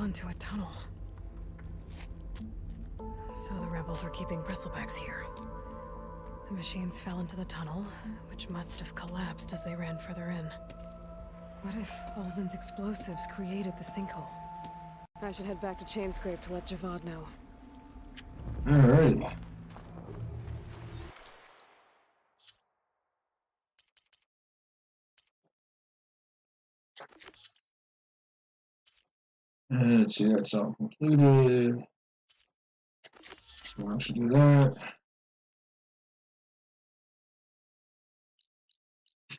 into a tunnel. So the rebels were keeping bristlebacks here. The machines fell into the tunnel, which must have collapsed as they ran further in. What if Ulvin's explosives created the sinkhole? I should head back to Chainscrape to let Javad know. Alright. Let's see, that's all completed. So why don't you do that?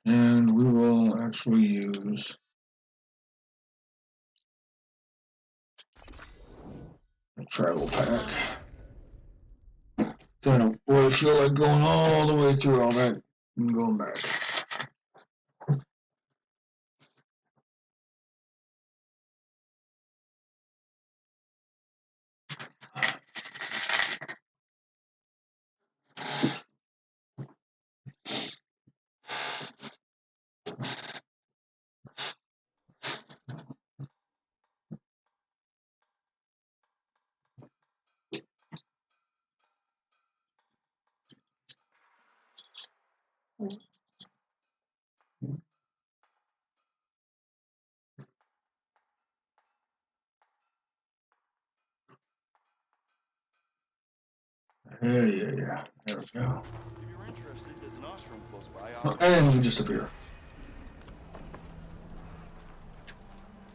And we will actually use a travel pack. Don't really feel like going all the way through all that and going back. Yeah. There we go. If you're interested, there's an ashram close by. Oh, and we just appear.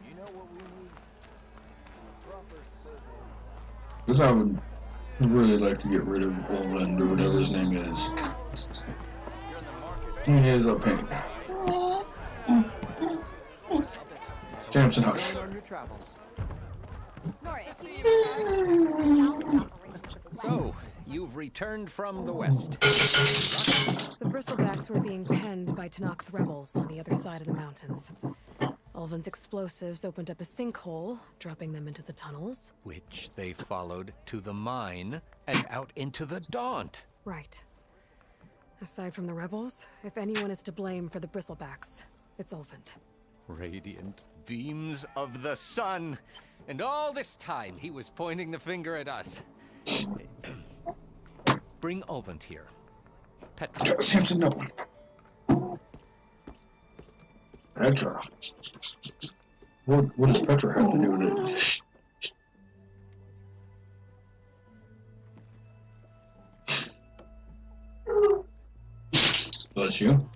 You know what we need? Proper survey. Because I would really like to get rid of Roland or whatever his name is. He is a pain. Samson Hush. So, you've returned from the west. The bristlebacks were being penned by Tenakth rebels on the other side of the mountains. Ulvin's explosives opened up a sinkhole, dropping them into the tunnels. Which they followed to the mine and out into the Daunt. Right. Aside from the rebels, if anyone is to blame for the bristlebacks, it's Ulvin. Radiant beams of the sun. And all this time he was pointing the finger at us. Bring Ulvin here. Petra. Samson, no. Petra. What does Petra have to do with it? Bless you.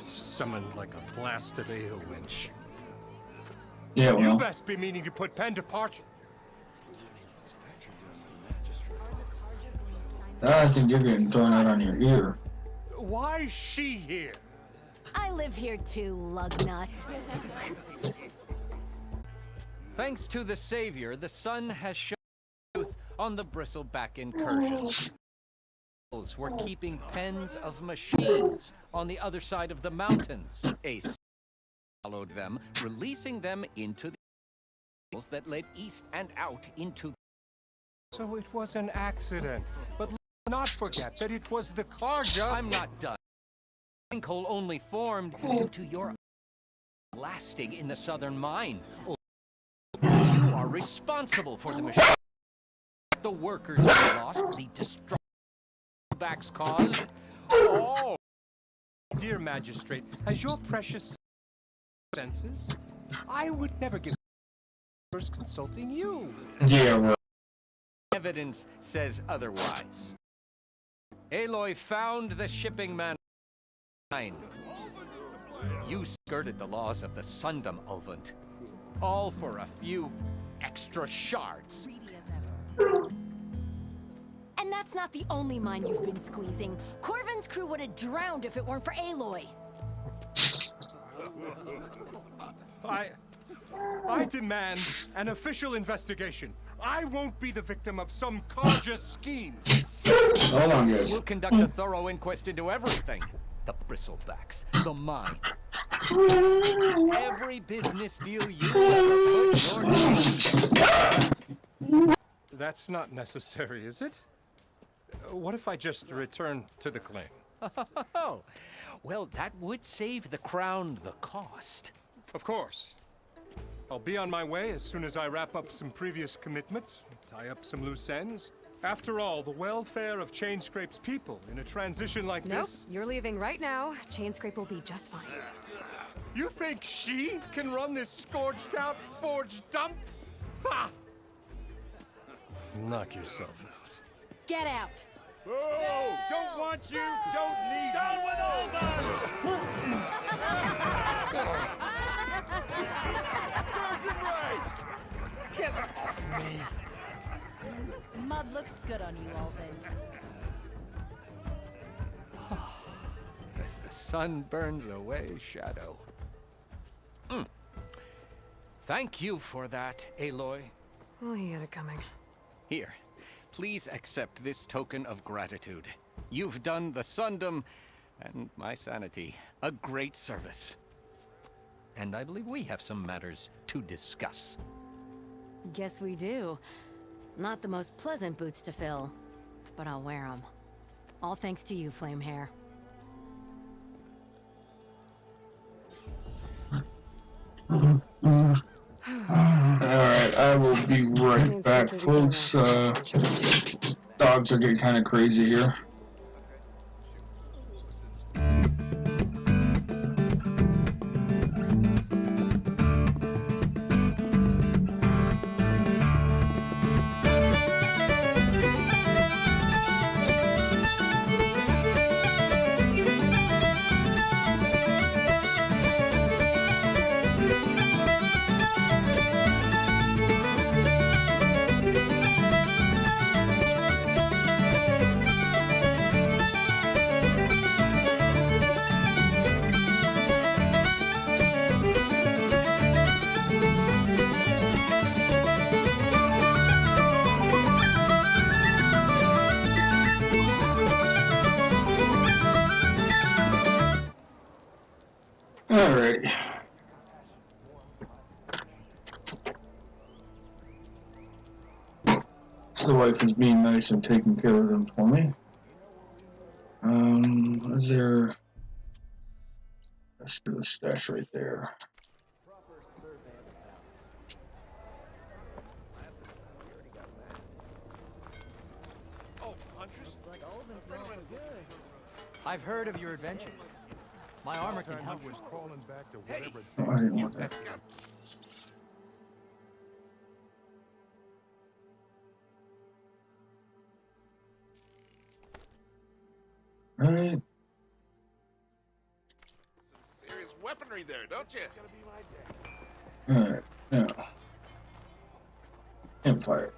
Summoned like a blasted ale winch. Yeah, well. You best be meaning to put pen to parchment. I think you're getting thrown out on your ear. Why is she here? I live here too, lugnut. Thanks to the Savior, the sun has shown truth on the bristleback incursion. We're keeping pens of machines on the other side of the mountains. Ace followed them, releasing them into the that led east and out into. So it was an accident, but let's not forget that it was the Karja. I'm not done. The sinkhole only formed due to your blasting in the southern mine. You are responsible for the machine. The workers are lost, the destruction backs caused. Oh, dear magistrate, has your precious senses? I would never give first consulting you. Yeah, well. Evidence says otherwise. Aloy found the shipping man. You skirted the laws of the Sundom, Ulvin. All for a few extra shards. And that's not the only mine you've been squeezing. Corvin's crew would have drowned if it weren't for Aloy. I demand an official investigation. I won't be the victim of some Karja scheme. Hold on, guys. We'll conduct a thorough inquest into everything. The bristlebacks, the mine. Every business deal you ever put your name. That's not necessary, is it? What if I just return to the claim? Oh, Well, that would save the Crown the cost. Of course. I'll be on my way as soon as I wrap up some previous commitments, tie up some loose ends. After all, the welfare of Chainscrape's people in a transition like Nope, this... you're leaving right now. Chainscrape will be just fine. You think she can run this scorched-out, forged dump? Ha! Knock yourself out. Get out! Oh, don't want you, don't need Down with all Get off me! Mud looks good on you, Alvin. As the sun burns away shadow. Thank you for that, Aloy. Oh, he had it coming. Here, please accept this token of gratitude. You've done the Sundom, and my sanity, a great service. And I believe we have some matters to discuss. Guess we do. Not the most pleasant boots to fill, but I'll wear them. All thanks to you, Flamehair. Alright, I will be right back, folks. Dogs are getting kind of crazy here. Alright. The wife is being nice and taking care of them for me. Is there... Let's do a stash right there. I've heard of your adventures. My armor can help. was crawling back to whatever... Oh, I didn't want that. Alright. Some serious weaponry there, don't you? Alright, now. Empire.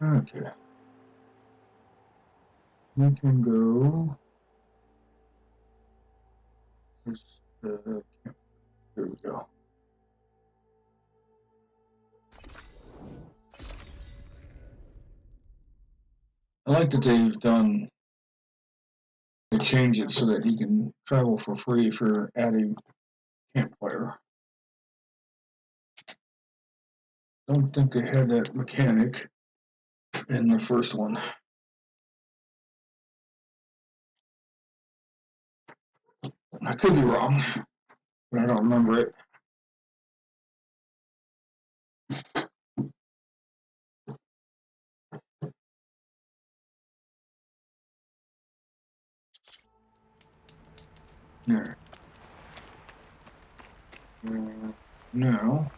Okay. We can go. There we go. I like that they've done. They change it so that he can travel for free for adding campfire. Don't think they had that mechanic in the first one. I could be wrong, but I don't remember it. There. Now.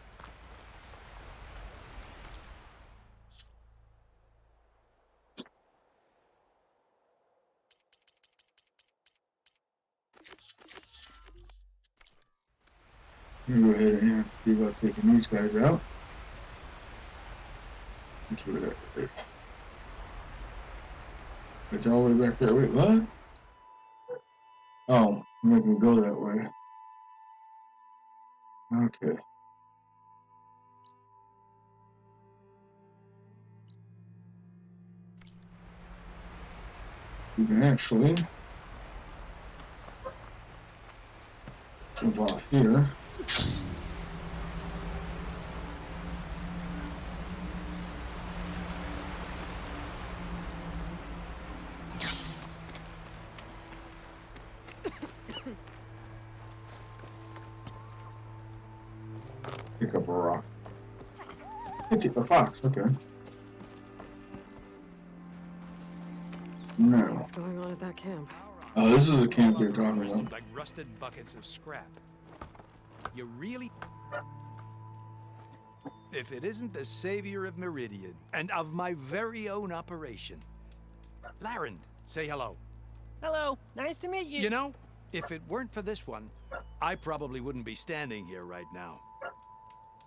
I'm gonna go ahead and see about taking these guys out. Let's see what that is. It's all the way back there. Wait, what? Oh, I'm not gonna go that way. Okay. You can actually jump off here. Pick up a rock. Hit a fox, okay. No. Something's going on at that camp. Oh, this is the camp you're talking about. Like rusted buckets of scrap. You really... If it isn't the savior of Meridian, and of my very own operation. Larend, say hello. Hello, nice to meet you. You know, if it weren't for this one, I probably wouldn't be standing here right now.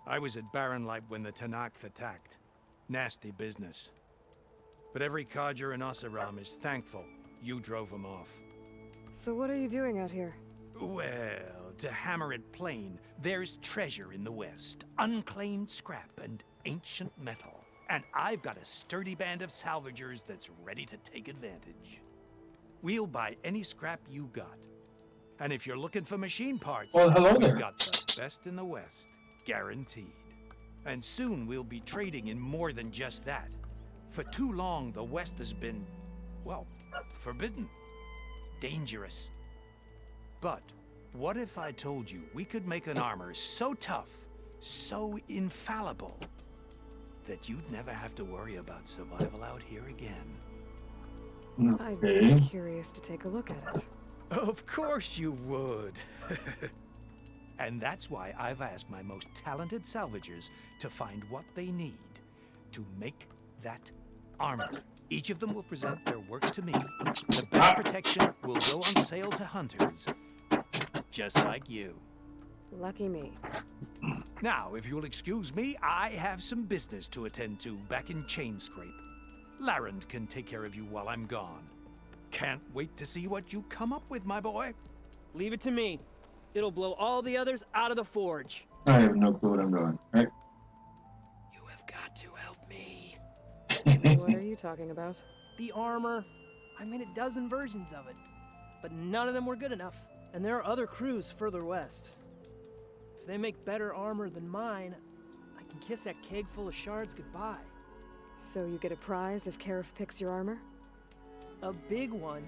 I was at Baaaaack when the Taanach attacked. Nasty business. But every codger in Oseram is thankful you drove him off. So what are you doing out here? Well, to hammer it plain, there's treasure in the West. Unclaimed scrap and ancient metal. And I've got a sturdy band of salvagers that's ready to take advantage. We'll buy any scrap you got. And if you're looking for machine parts, well, hello there. we've got the best in the West. Guaranteed. And soon we'll be trading in more than just that. For too long, the West has been, well, forbidden. Dangerous. But what if I told you we could make an armor so tough, so infallible, that you'd never have to worry about survival out here again? I'd be curious to take a look at it. Of course you would. And that's why I've asked my most talented salvagers to find what they need to make that armor. Each of them will present their work to me. The best protection will go on sale to hunters, just like you. Lucky me. Now, if you'll excuse me, I have some business to attend to back in Chainscrape. Larend can take care of you while I'm gone. Can't wait to see what you come up with, my boy. Leave it to me. It'll blow all the others out of the forge. I have no clue what I'm doing, right? You have got to help me. What are you talking about? The armor. I made a dozen versions of it, but none of them were good enough. And there are other crews further west. If they make better armor than mine, I can kiss that keg full of shards goodbye. So you get a prize if Karif picks your armor? A big one.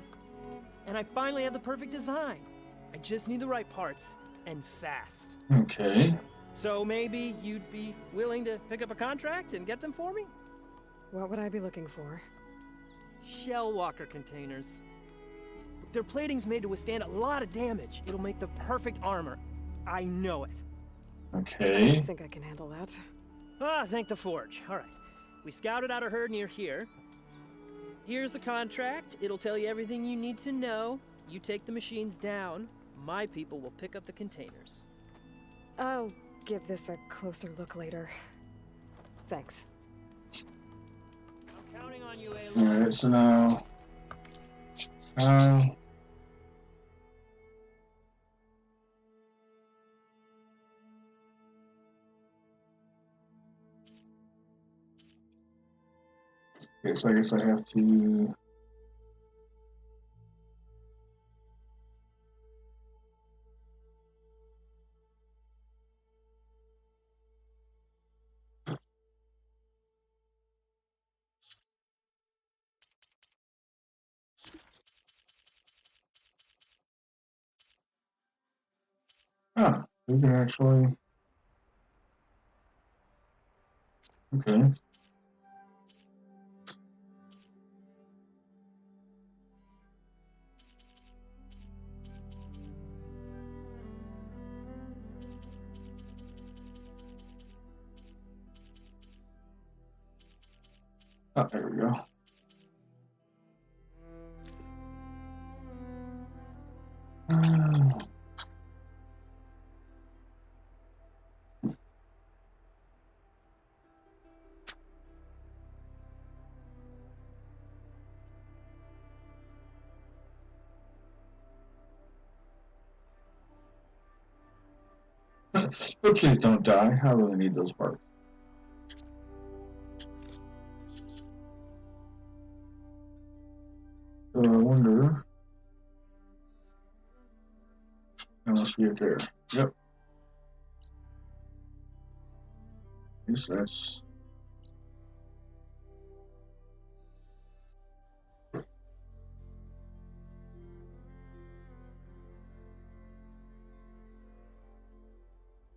And I finally have the perfect design. I just need the right parts, and fast. Okay. So maybe you'd be willing to pick up a contract and get them for me? What would I be looking for? Shell walker containers. Their plating's made to withstand a lot of damage. It'll make the perfect armor. I know it. Okay. I think I can handle that. Ah, thank the forge. All right. We scouted out a herd near here. Here's the contract. It'll tell you everything you need to know. You take the machines down. My people will pick up the containers. I'll give this a closer look later. Thanks. I'm counting on you, Aloy. Alright, so now... okay, so I guess I have to... Ah, we can actually... Okay. Oh, there we go. But please don't die. I really need those parts. So I wonder how much we have there. Yep. Guess that's.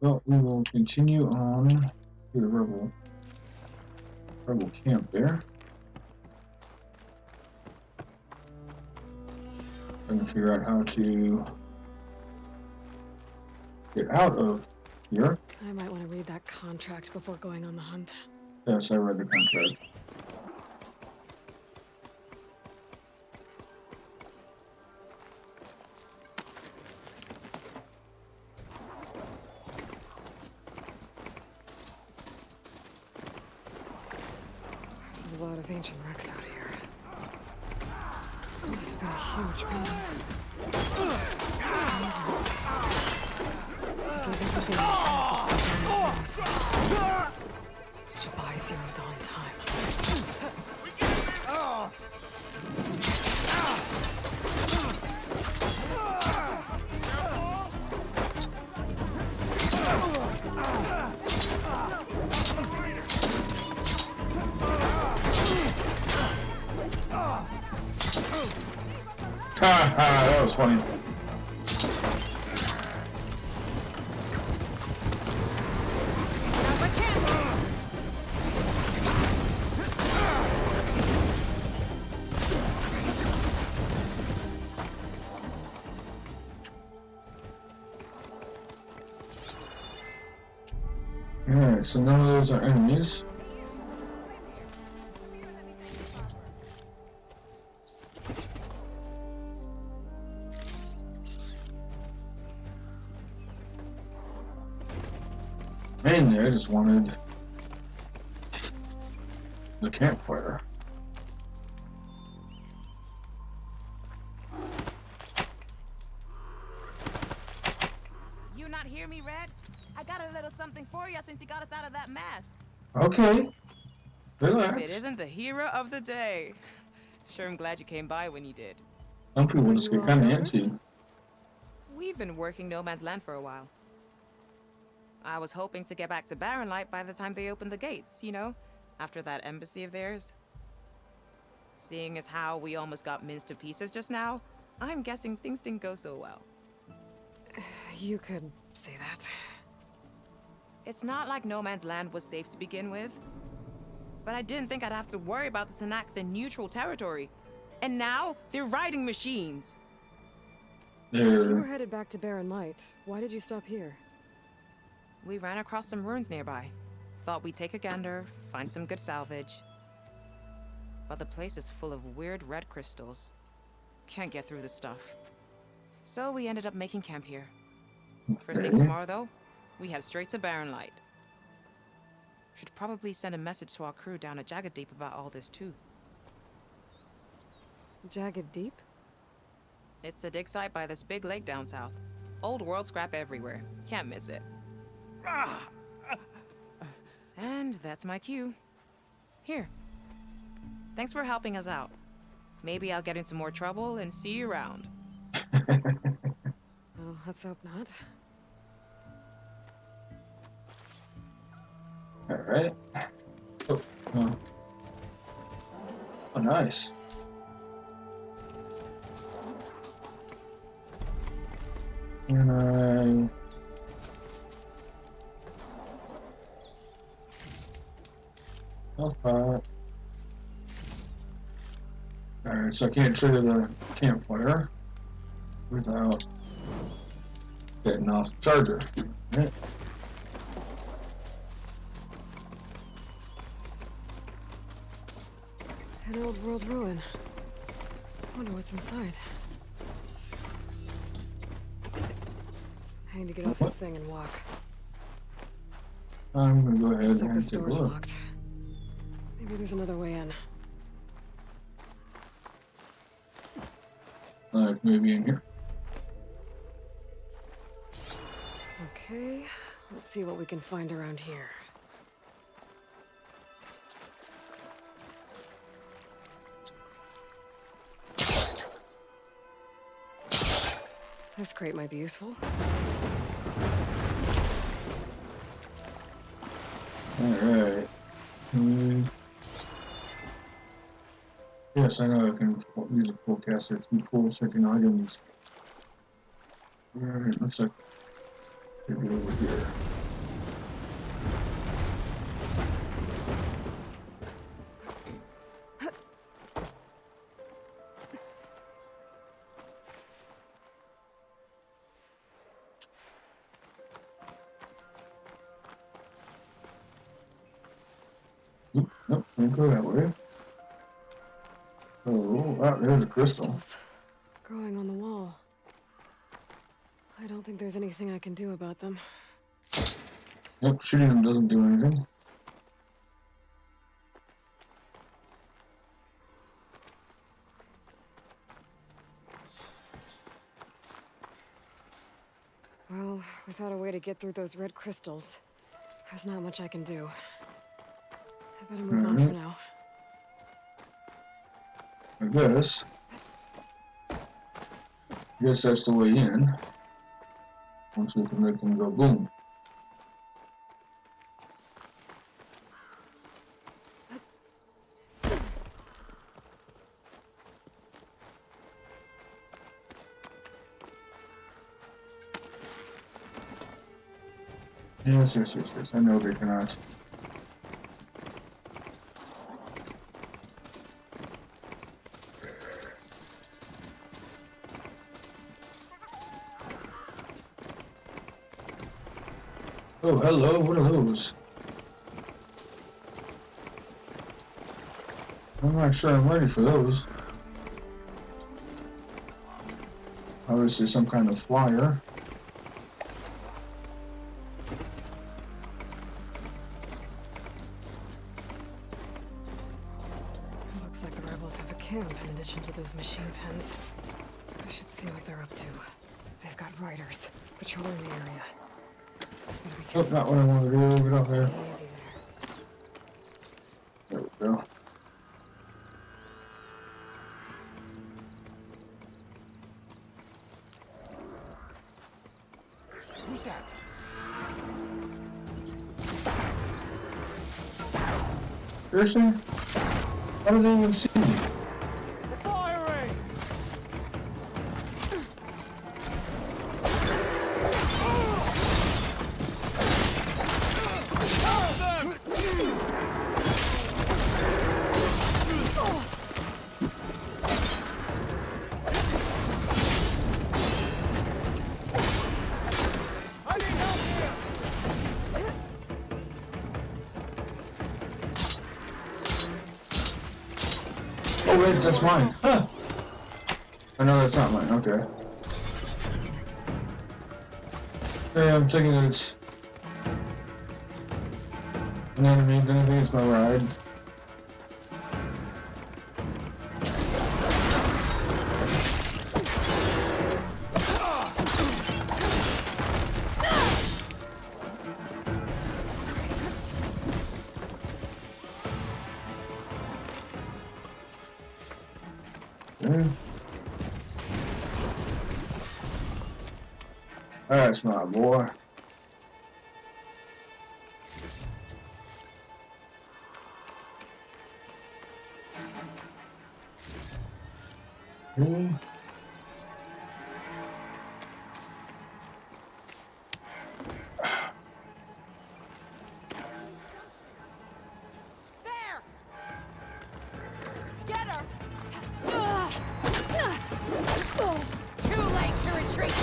Well, we will continue on to the rebel camp there. I'm gonna figure out how to get out of here. I might want to read that contract before going on the hunt. Yes, I read the contract. There's a lot of ancient wrecks out here. Must have been a huge building. Dubai Zero Dawn time. Ha ha, that was funny. Alright, so none of those are enemies. Mainly, I just wanted the campfire. You not hear me, Red? I got a little something for you since you got us out of that mess. Okay. Relax. If it isn't the hero of the day. Sure, I'm glad you came by when you did. Some people just get kind of antsy. We've been working No Man's Land for a while. I was hoping to get back to Barren Light by the time they opened the gates, you know? After that embassy of theirs. Seeing as how we almost got minced to pieces just now, I'm guessing things didn't go so well. You could say that. It's not like No Man's Land was safe to begin with. But I didn't think I'd have to worry about the Baaaaack, the neutral territory. And now, they're riding machines. If you were headed back to Barren Light, why did you stop here? We ran across some ruins nearby. Thought we'd take a gander, find some good salvage. But the place is full of weird red crystals. Can't get through the stuff. So we ended up making camp here. First thing tomorrow, though, we head straight to Barren Light. Should probably send a message to our crew down at Jagged Deep about all this, too. Jagged Deep? It's a dig site by this big lake down south. Old world scrap everywhere. Can't miss it. And that's my cue. Here. Thanks for helping us out. Maybe I'll get into more trouble and see you around. Well, let's hope not. Alright. Oh, oh, nice. And alright, so I can't trigger the campfire without getting off the charger. Right. An old world ruin. Wonder what's inside. I need to get off this thing and walk. I'm gonna go ahead Looks like and this take a door's look. locked. Maybe there's another way in. Like maybe in here. Okay, let's see what we can find around here. This crate might be useful. Alright. Yes, I know I can use a forecaster to pull certain items. Alright, looks like maybe over here. Nope, don't go that way. Oh, there's a crystal. Crystals growing on the wall. I don't think there's anything I can do about them. Nope, shooting them doesn't do anything. Well, without a way to get through those red crystals, there's not much I can do. I better move on for now. I guess that's the way in. Once we can make them go boom. Yes. I know they cannot. Oh, hello, what are those? I'm not sure I'm ready for those. Obviously some kind of flyer. Looks like the rebels have a camp in addition to those machine pens. I should see what they're up to. They've got riders patrolling the area. Oh, not what I want to do. Get up there. Easy There we go. Who's that? Seriously? How did they even see me? They're firing! Oh wait, that's mine. Huh. Oh no, that's not mine. Okay. Yeah, I'm thinking that it's an enemy, then I think it's my ride. That's my boy. There! Get her! Too late to retreat!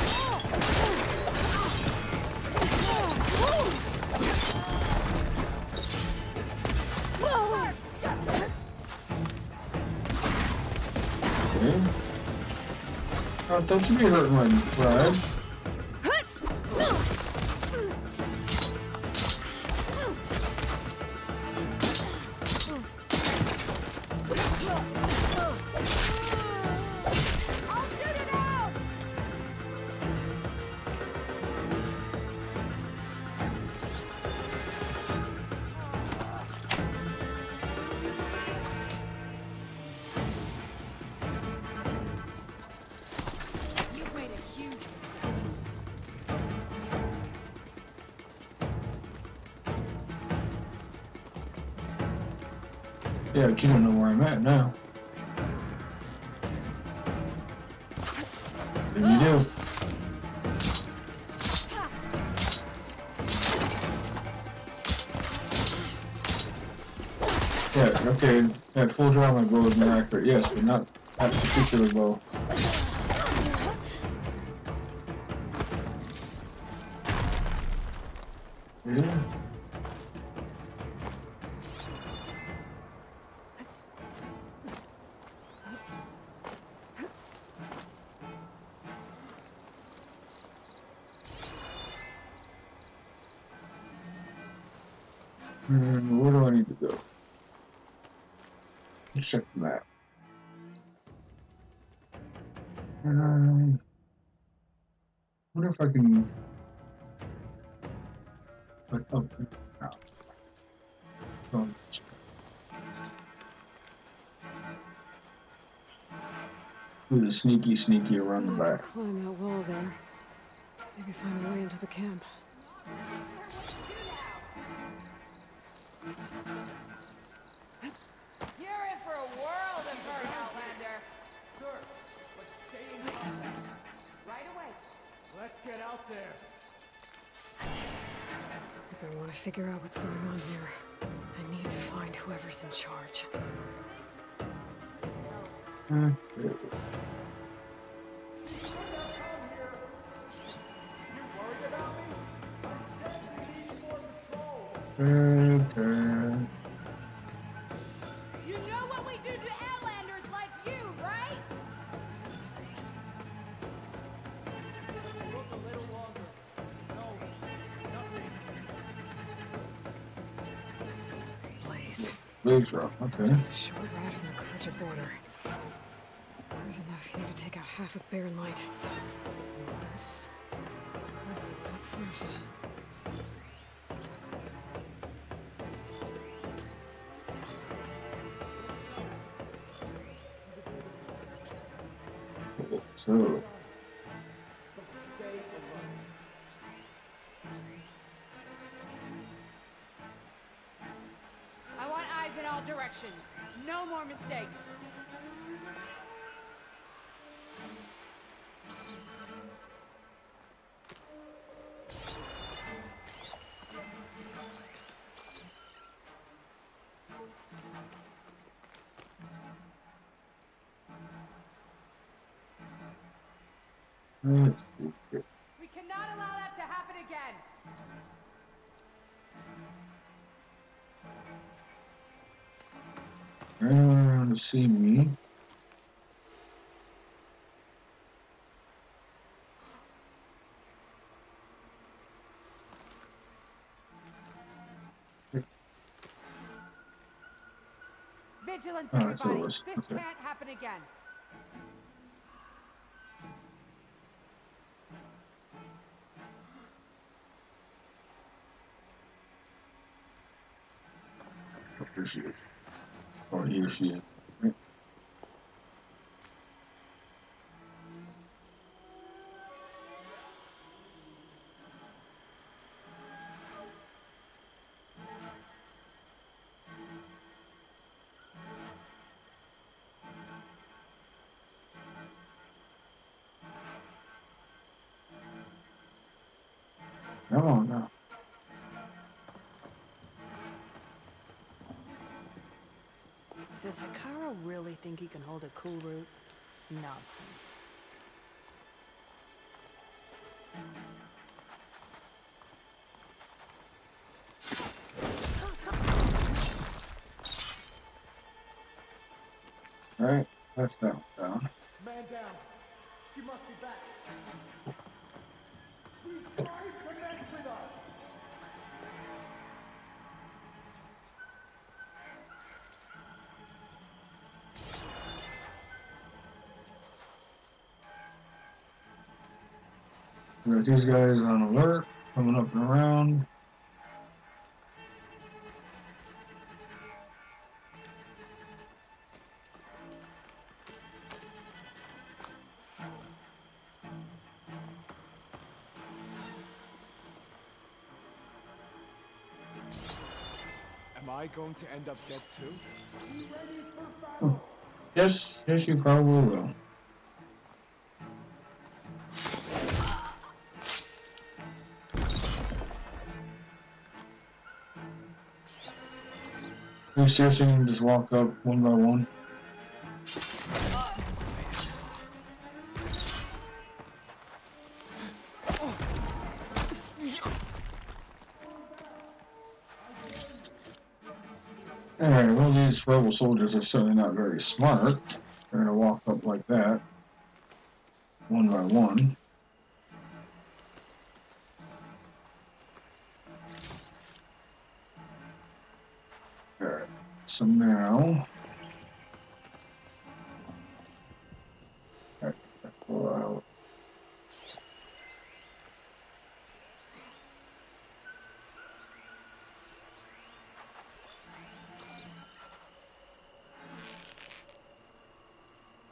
Oh, don't you be hurting my ride. You've made a huge mistake. Yeah, but you don't know where I'm at now. Then you do. Yeah, okay. That full draw my bow is more accurate, yes, but not that particular bow. Yeah. Where do I need to go? Let's check the map. Wonder if I can put up now. Do the sneaky around the back. Climb that wall there. Maybe find a way into the camp. You're in for a whirl, Imperial Outlander. Sir, but stay in contact. Right away. Let's get out there. If I want to figure out what's going on here, I need to find whoever's in charge. You know what we do to Outlanders like you, right? Look a little longer. No, nothing. Blaze. Rock, okay. Just a short ride from the Kurja border. There's enough here to take out half of Barren Light. This... Up first. So... I want eyes in all directions. No more mistakes. We cannot allow that to happen again. Anyone around to see me? Vigilance, Oh, it's everybody. Otis. This Okay. can't happen again. Here she is. Or here she is. Right. Come on now. Does Hikaro really think he can hold a cool route? Nonsense. Alright, that's that one down. Man down. She must be back. She tried to mess with us. We got these guys on alert, coming up and around. Am I going to end up dead too? Yes, you probably will. You seriously can just walk up one by one? Alright, well, these rebel soldiers are certainly not very smart. They're gonna walk up like that, one by one. Alright, so now...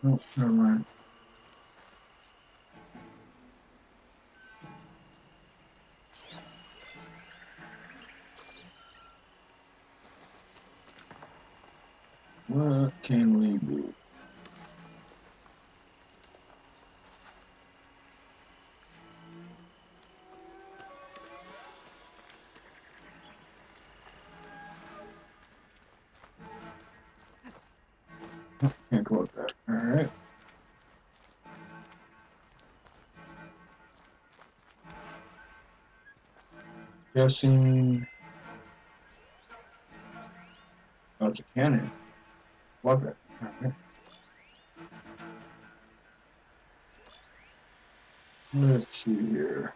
Well, oh, never mind. What can we do? Can't go with that. Alright. Guessing. Oh, it's a cannon. Love it. Alright. Let's see here.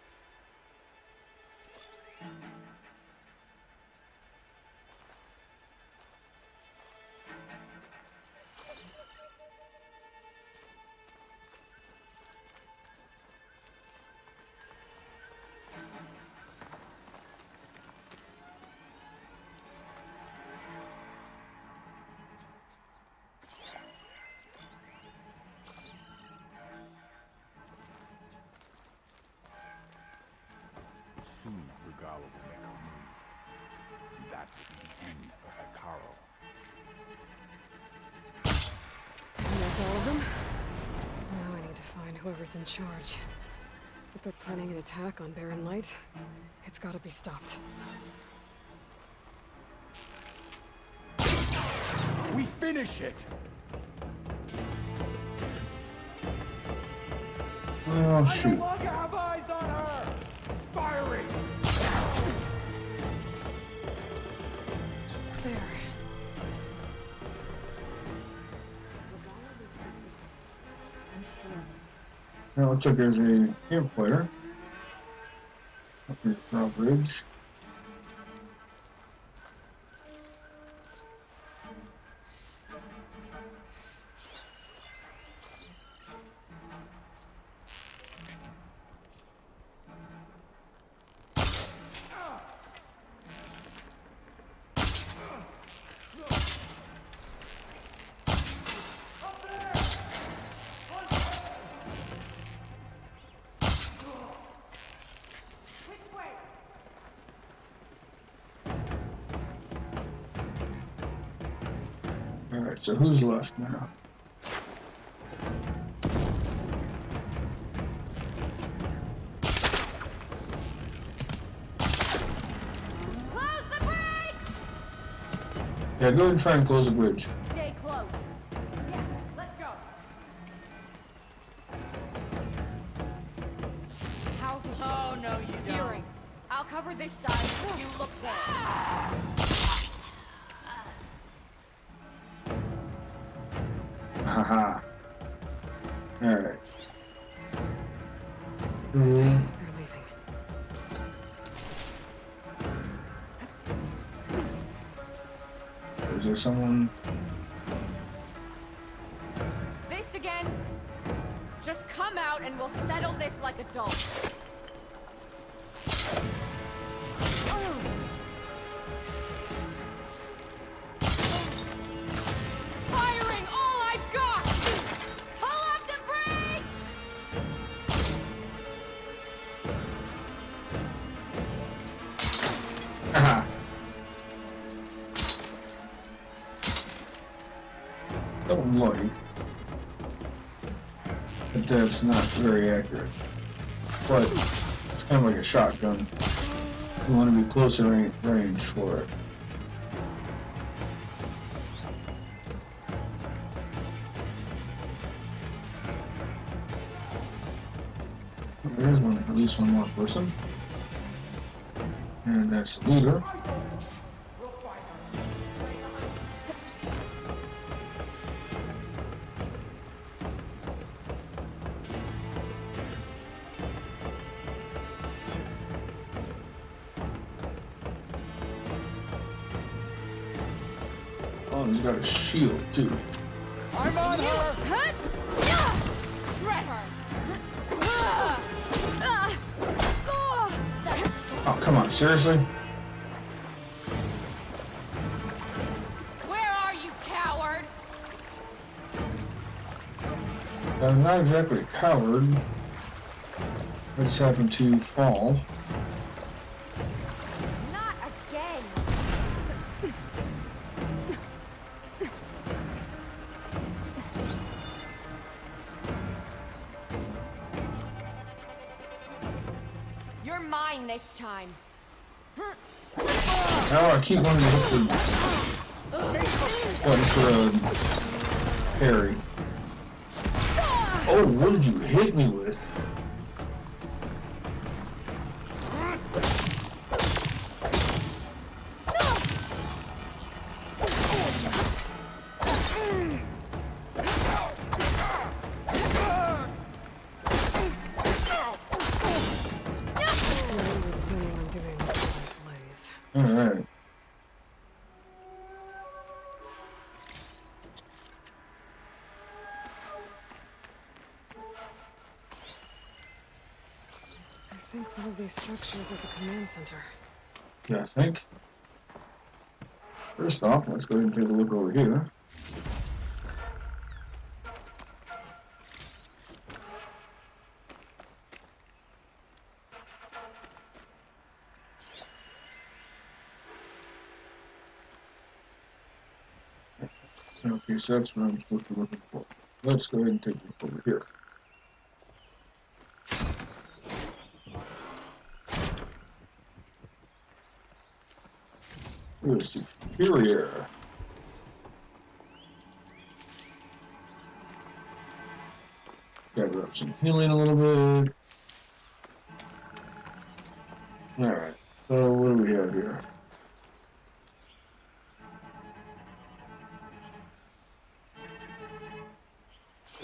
Soon Regala will make a move. And that will be the end for Hekaro. And that's all of them? Now I need to find whoever's in charge. If they're planning an attack on Barren Light, it's gotta be stopped. We finish it! Oh, shoot. I no longer have eyes on her! Firing! There. Now it looks like there's a campfire. Up near the drawbridge. Alright, so who's left now? Close the bridge! Yeah, go ahead and try and close the bridge. Stay close. Yeah, let's go. How the Oh, no, you don't. I'll cover this side. You look there. Haha. Alright. They're leaving. Is there someone? This again? Just come out and we'll settle this like adults. Firing all I've got! Pull up the bridge! Haha. don't like. But that's not very accurate. But it's kind of like a shotgun. You want to be closer range for it. There's one, at least one more person. And that's the leader. Oh, he's got a shield too. I'm on her! Shred her! Oh, come on, seriously? Where are you, coward? I'm not exactly a coward. I just happened to fall. Not again. You're mine this time. Now I keep wanting to hit the button for a parry. Oh, what did you hit me with? Alright. I think one of these structures is a command center. Yeah, I think. First off, let's go ahead and take a look over here. Okay, so that's what I'm supposed to be looking for. Let's go ahead and take a look over here. Here's Superior. Gather up some healing a little bit. Alright, so what do we have here?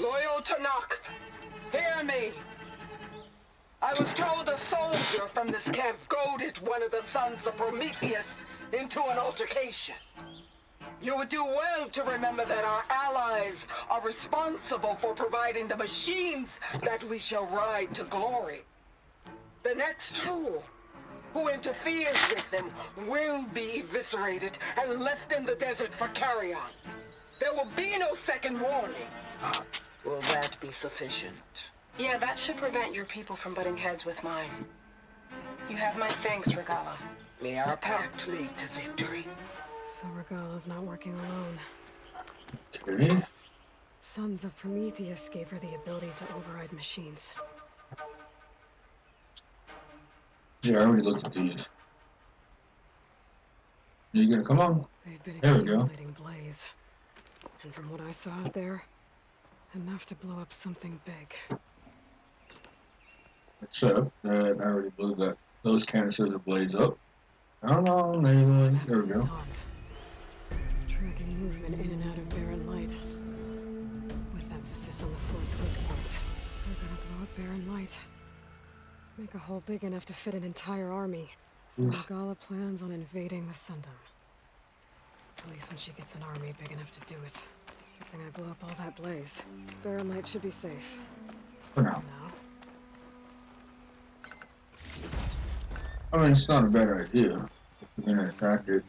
Loyal Tanakh, hear me. I was told a soldier from this camp goaded one of the sons of Prometheus into an altercation. You would do well to remember that our allies are responsible for providing the machines that we shall ride to glory. The next fool who interferes with them will be eviscerated and left in the desert for carrion. There will be no second warning. Will that be sufficient? Yeah, that should prevent your people from butting heads with mine. You have my thanks, Regala. May our pact lead to victory. So Regala's not working alone. Okay. Sons of Prometheus gave her the ability to override machines. Yeah, I already looked at these. You gonna come on? They've been There we go. accumulating blaze. And from what I saw out there, enough to blow up something big. Except that I already blew those canisters of blades up. Oh no, maybe. There we go. Tracking movement in and out of barren light. With emphasis on the fort's weak points. We're gonna blow up barren light. Make a hole big enough to fit an entire army. So Regala plans on invading the Sundom. At least when she gets an army big enough to do it. Good thing I blew up all that blaze. Barren light should be safe. For now. I mean, it's not a bad idea. If we're gonna attack it,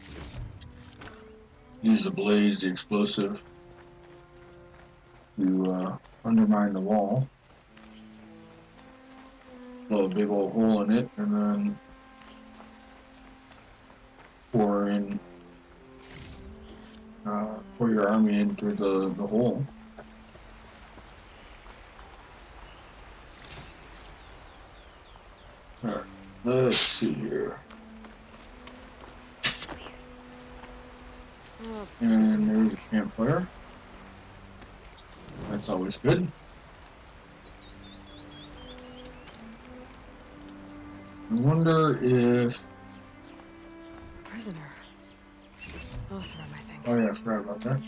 use the blaze, the explosive, to undermine the wall. Blow a big old hole in it, and then pour in pour your army in through the hole. Alright, let's see here. And there's a campfire. That's always good. I wonder if... Prisoner. Osram, I think. Oh yeah, I forgot about that.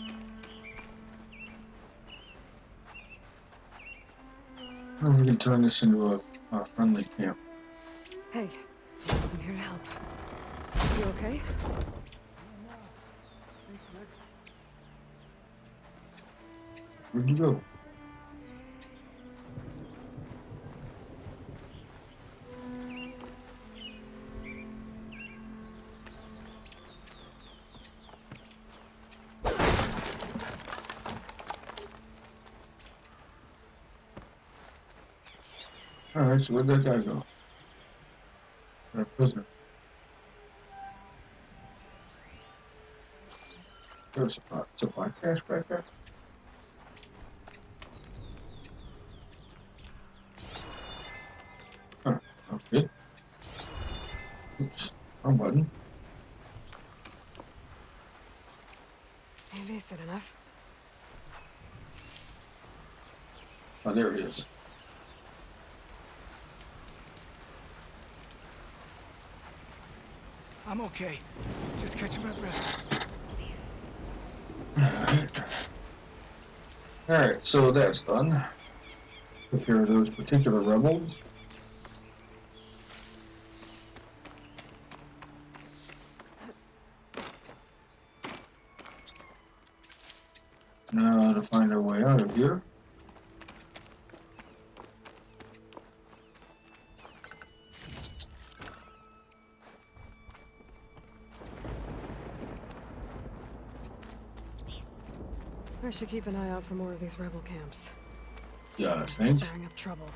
I wonder if we can turn this into a friendly camp. Hey, I'm here to help. You okay? Where'd you go? Alright, so where'd that guy go? That prisoner. There's a supply cache back there. Huh, okay. Oops, wrong button. Maybe said enough. Oh, there it is. I'm okay. Just catching my breath. Alright, so that's done. Took care of those particular rebels. Now to find our way out of here. I should keep an eye out for more of these rebel camps. Yeah, I Stop think. stirring up trouble.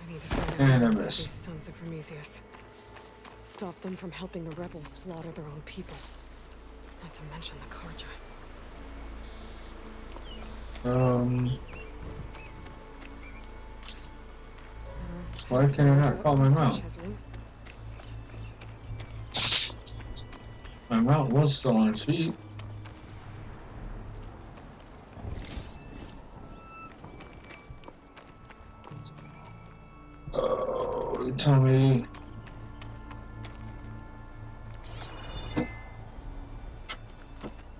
I need to find And I out about missed. these sons of Prometheus. Stop them from helping the rebels slaughter their own people. Not to mention the Karja. Why can I not call my mount? My mount was still on its feet. Oh, you tell me.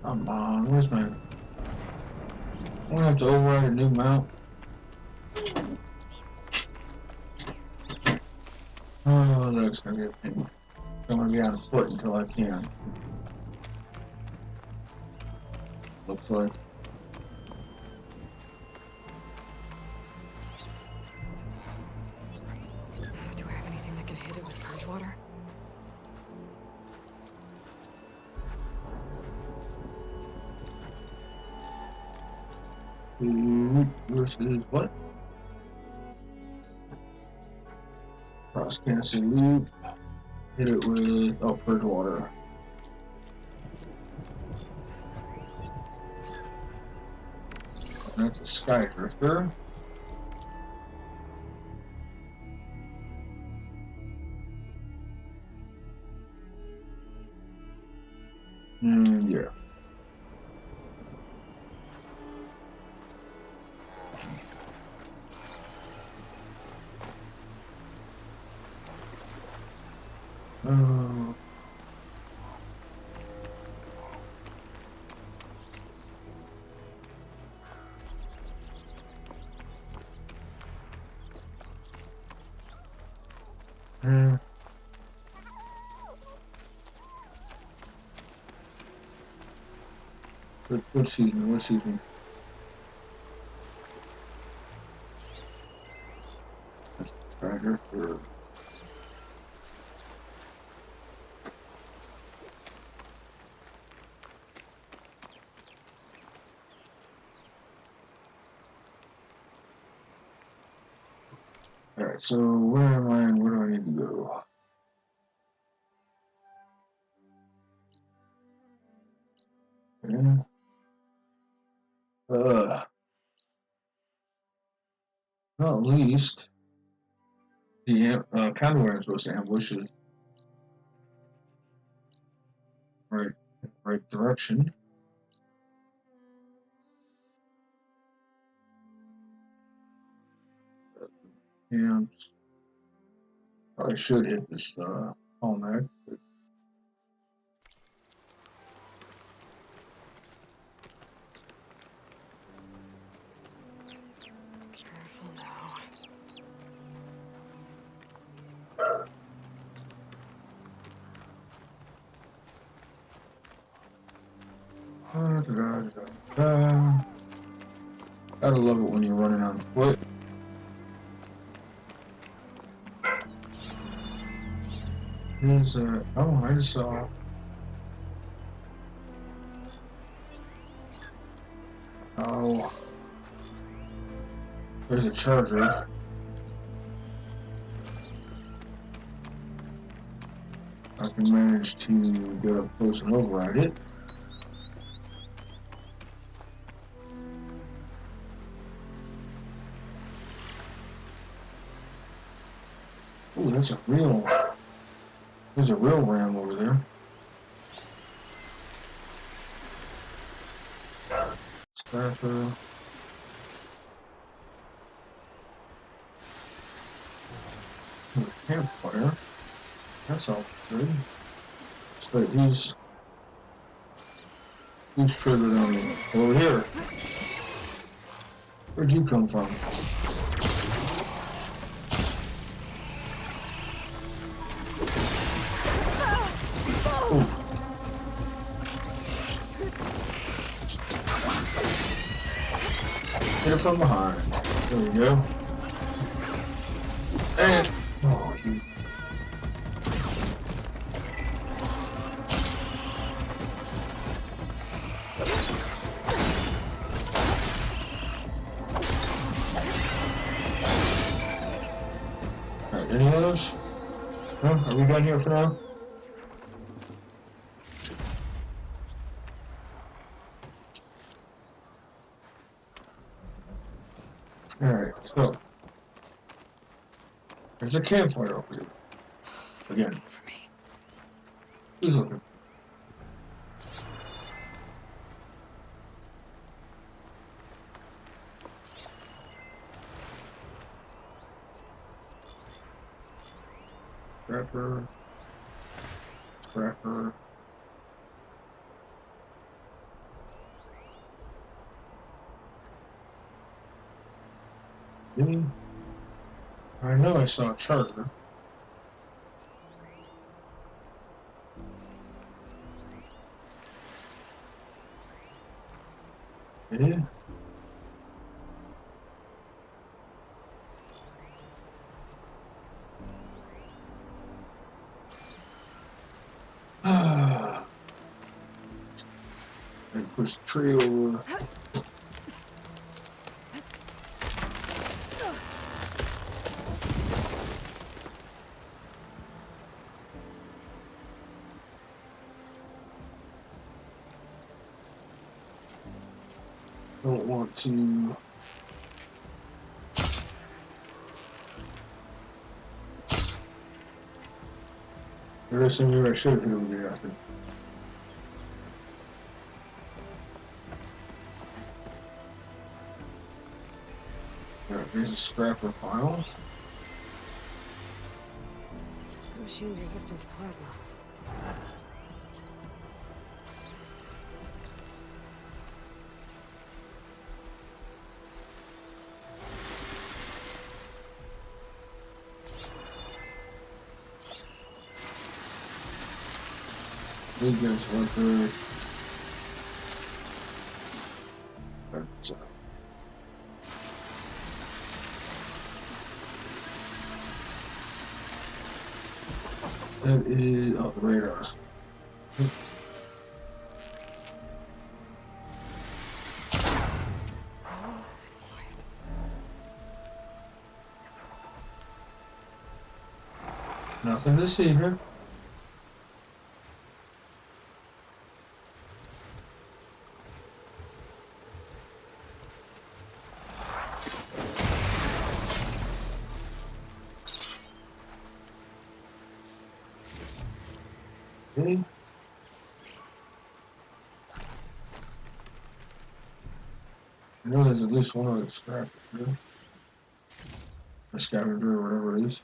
Come on, where's my... I'm gonna have to override a new mount. Oh, that's gonna be a pain. I'm gonna be on foot until I can. Looks like. Do I have anything that can hit it with purge water? Versus what? Cross cancer loop. Hit it with purge water. That's a sky drifter. Yeah. Oh. What season? What season? Strider for... Alright, so where am I and where do I need to go? Yeah. Well, at least the counterwear is supposed to ambush it. Right direction. And I should hit this Baaaaack. Careful now. Gotta love it when you're running on foot. Here's oh, I just saw. Oh, there's a charger. I can manage to get up close and override it. Ooh, there's a real ram over there. Scrapper. Campfire. That's all good. But he's triggered on me. Over here. Where'd you come from? Ooh. Hit it from behind. There we go. And oh, you. Alright, any others? No? Are we done here for now? Alright, so there's a campfire over here. Again. Who's looking? Scrapper. I know I saw a charger. Yeah. I push the tree over. Don't want to. There's some here I should have hit over there after. Alright, there's a scrapper file. The machine's resistant to plasma. Big guns worker. That's that is oh, the radar. Nothing to see here. Okay. I know there's at least one other scrap here. A scavenger or whatever it is.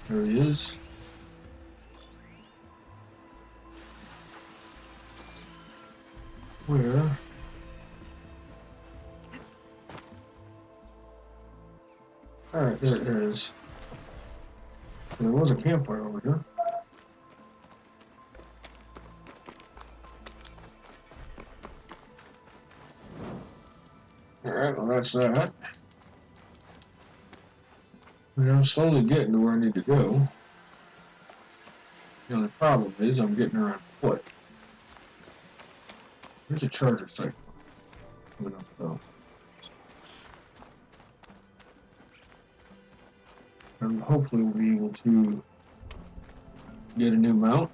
There he is. Where? Alright, there it is. There was a campfire over here. Alright, well that's that. And I'm slowly getting to where I need to go. The only problem is I'm getting around foot. There's a charger cycle coming up though. And hopefully we'll be able to get a new mount.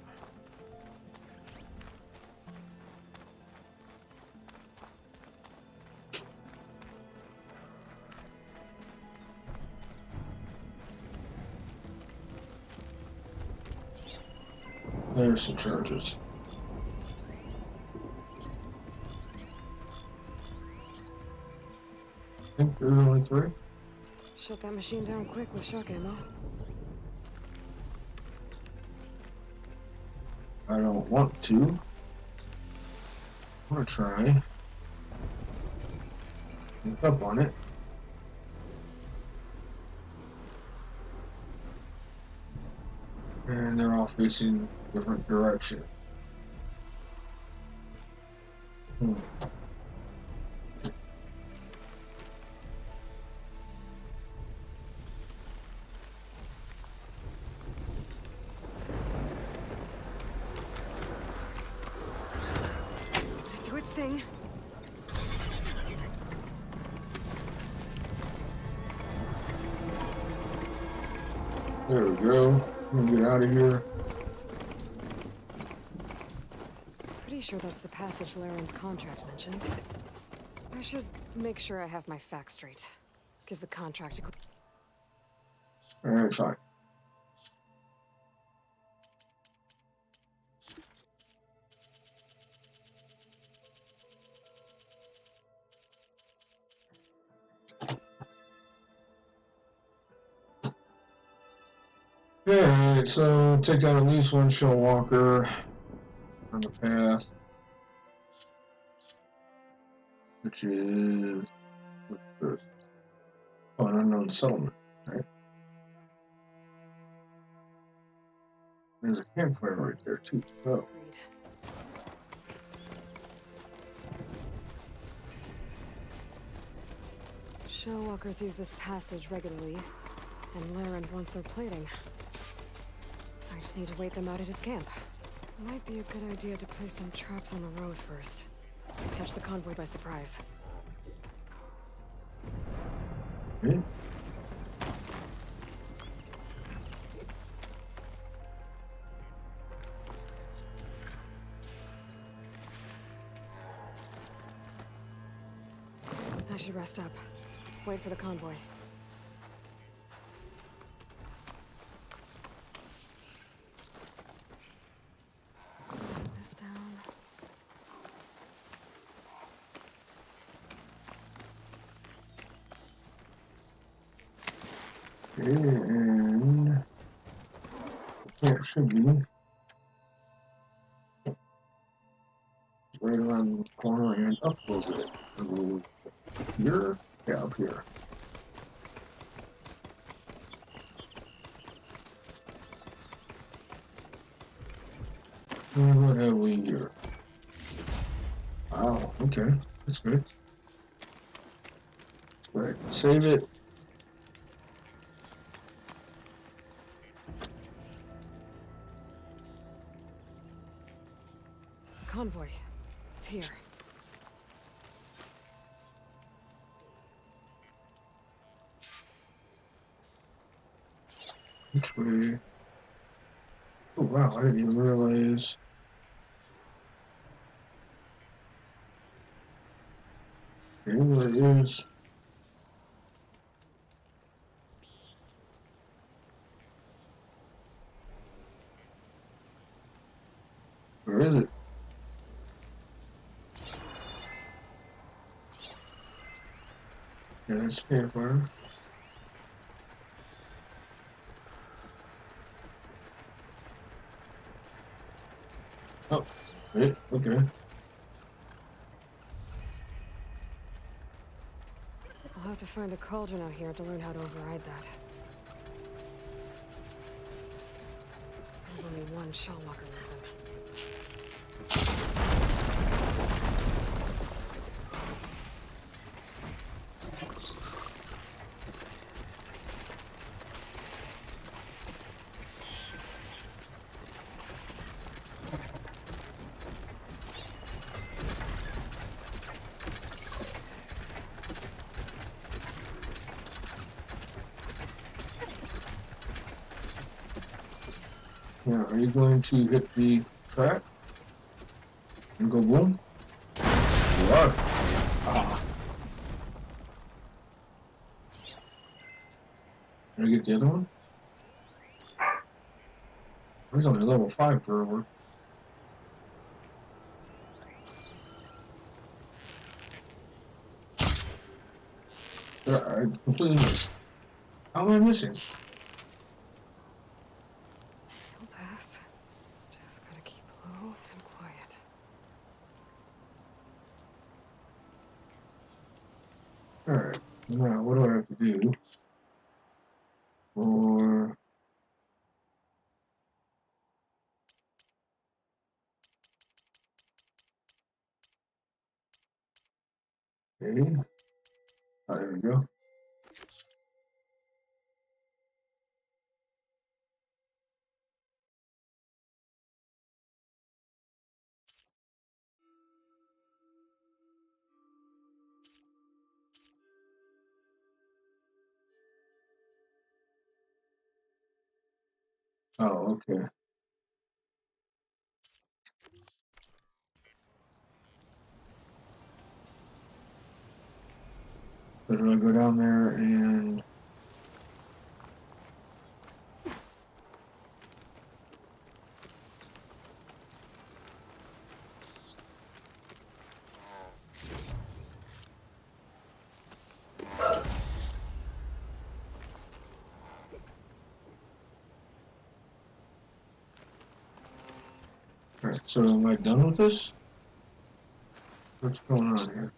There's some charges. I think there's only 3. Shut that machine down quick with shock ammo. I don't want to. I want to try. Look up on it. And they're all facing different direction. Do its thing. There we go. I'm gonna get out of here. Pretty sure that's the passage Laren's contract mentioned. I should make sure I have my facts straight. Give the contract a... Alright, fine. Alright, so take out at least one shell walker on the path, which is what's this? Oh, an unknown settlement, right? There's a campfire right there too. Oh. Shellwalkers use this passage regularly, and Laren wants their plating. I just need to wait them out at his camp. Might be a good idea to place some traps on the road first. Catch the convoy by surprise. Hmm? I should rest up. Wait for the convoy. Set this down. And yeah, it should be right around the corner and up a little bit. A little here, yeah, up here. And what have we here? Wow, okay, that's good. Right, save it. Convoy. It's here. Which way? Oh wow, I didn't even realize. Okay, where it is. Yeah, that's campfire. Oh, wait, okay. I'll have to find a cauldron out here to learn how to override that. There's only one shellwalker moving. Now, are you going to hit the track and go boom? You are. Ah. Can I get the other one? There's only level 5 per hour. I completely missed. How am I missing? It'll pass. Just gotta keep low and quiet. Alright, now what do I have to do? For... Okay. Oh, there we go. Oh, okay. So do I go down there and... Alright, so am I done with this? What's going on here?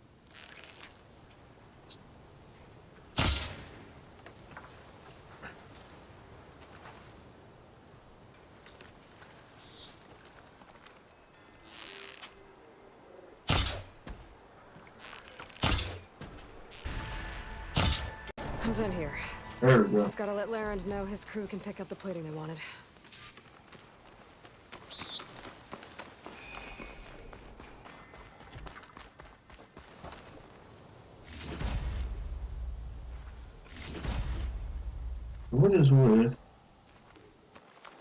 I'm done here. There we go. Just gotta let Larend know his crew can pick up the plating they wanted. What is with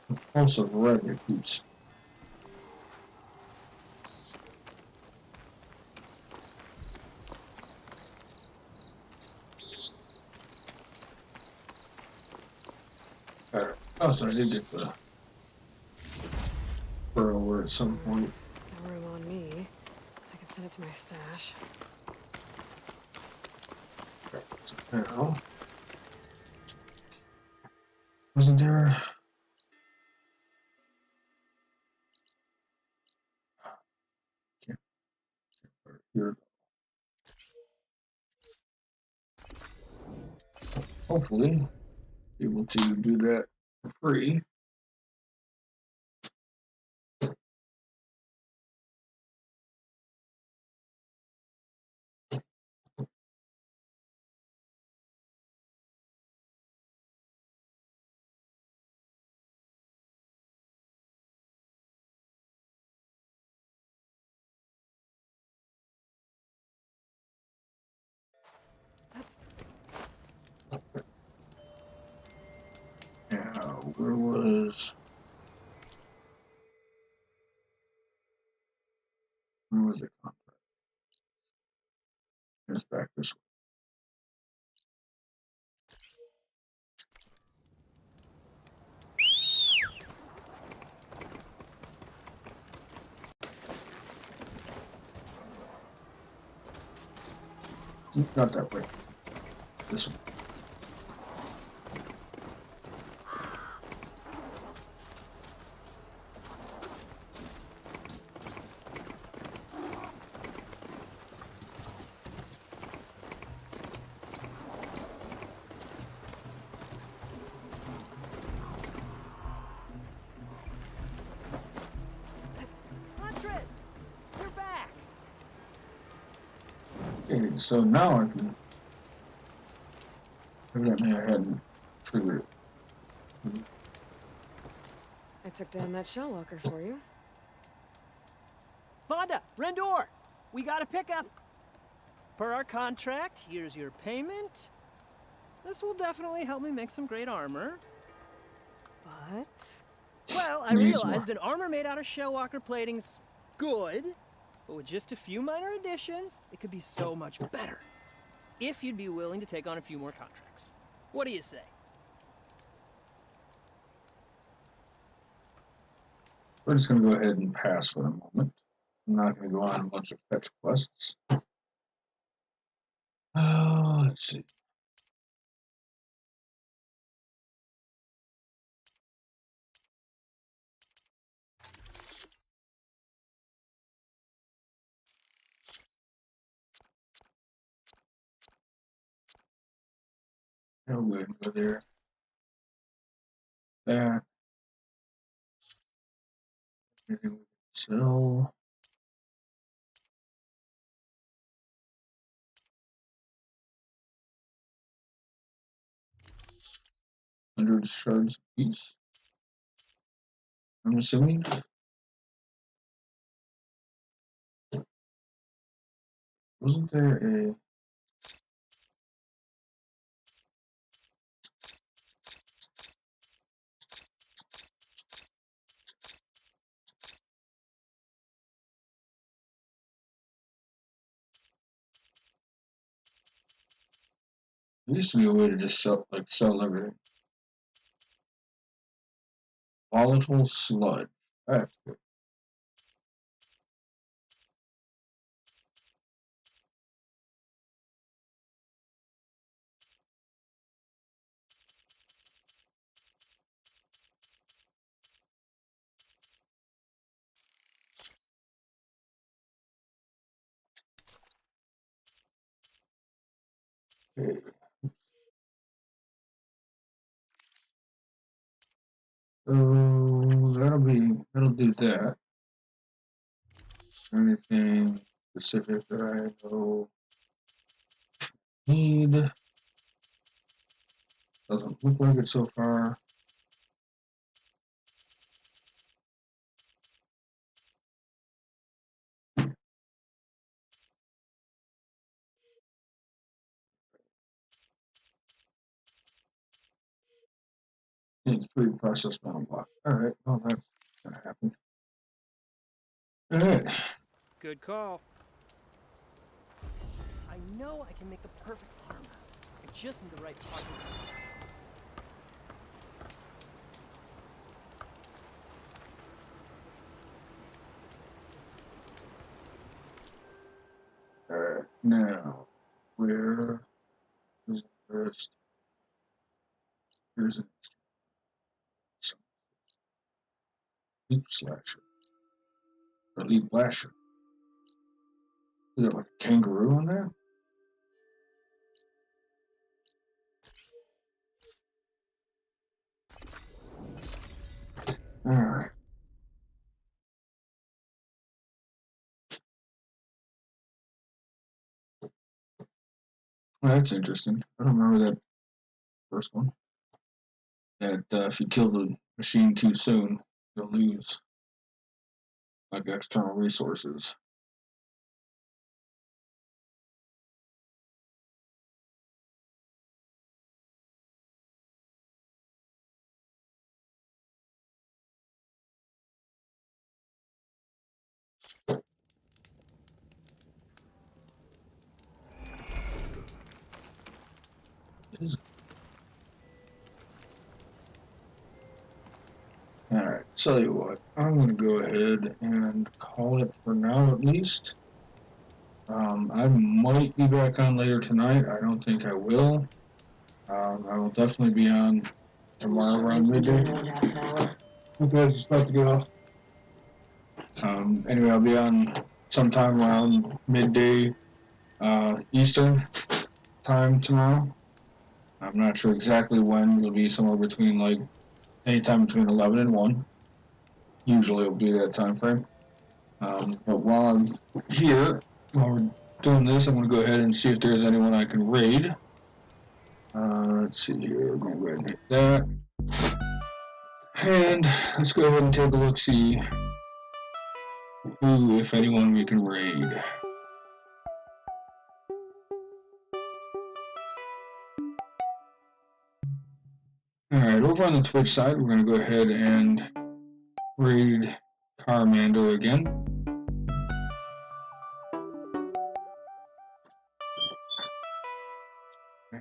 compulsive red recruits? Alright. Oh, so I did get the burrower at some point. No room on me. I can send it to my stash. Now, wasn't there? Here. Hopefully, be able to do that for free. Now, where was it? It's back this way. Not that way. this one. Okay, so now I can. Evidently, I hadn't triggered it. I took down that shell walker for you. Fonda, Rendor, we got a pickup. Per our contract, here's your payment. This will definitely help me make some great armor. But? Well, I realized an armor made out of shell walker plating's good, but with just a few minor additions, it could be so much better. If you'd be willing to take on a few more contracts. What do you say? We're just going to go ahead and pass for a moment. I'm not going to go on a bunch of fetch quests. Let's see. No good. Go there. That. Anything we can sell. $100 shards apiece. I'm assuming. Wasn't there a... There used to be a way to just sell everything. Volatile sludge. That's good. Okay. So that'll do that. Anything specific that I know need? Doesn't look like it so far. Needs 3 process metal block. Alright, well that's gonna happen. Alright. Good call. I know I can make the perfect armor. I just need the right parts. Alright, now where is the first? Here's a leap slasher. Or leap lasher. Is it like a kangaroo on that? Alright. Well, that's interesting. I don't remember that first one. That if you kill the machine too soon, you'll lose like external resources. Alright, tell you what, I'm going to go ahead and call it for now at least. I might be back on later tonight. I don't think I will. I will definitely be on tomorrow around midday. Okay, just about to get off. Anyway, I'll be on sometime around midday Eastern time tomorrow. I'm not sure exactly when. It'll be somewhere between like anytime between 11 and 1. Usually it'll be that time frame. But while I'm here, while we're doing this, I'm going to go ahead and see if there's anyone I can raid. Let's see here. I'm going to go ahead and hit that. And let's go ahead and take a look, see who, if anyone, we can raid. Alright, over on the Twitch side, we're going to go ahead and raid Carmander again.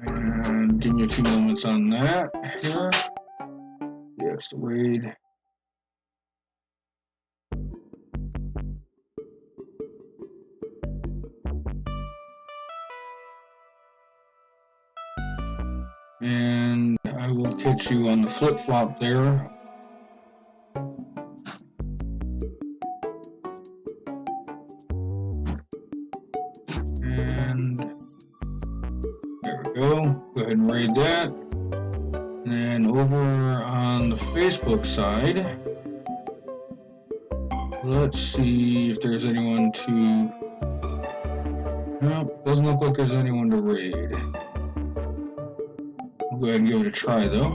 And give me a few moments on that here. Yes, the raid. And I will catch you on the flip-flop there. And there we go. Go ahead and raid that. And then over on the Facebook side, let's see if there's anyone to... Nope, doesn't look like there's anyone to raid. I'll go ahead and give it a try though.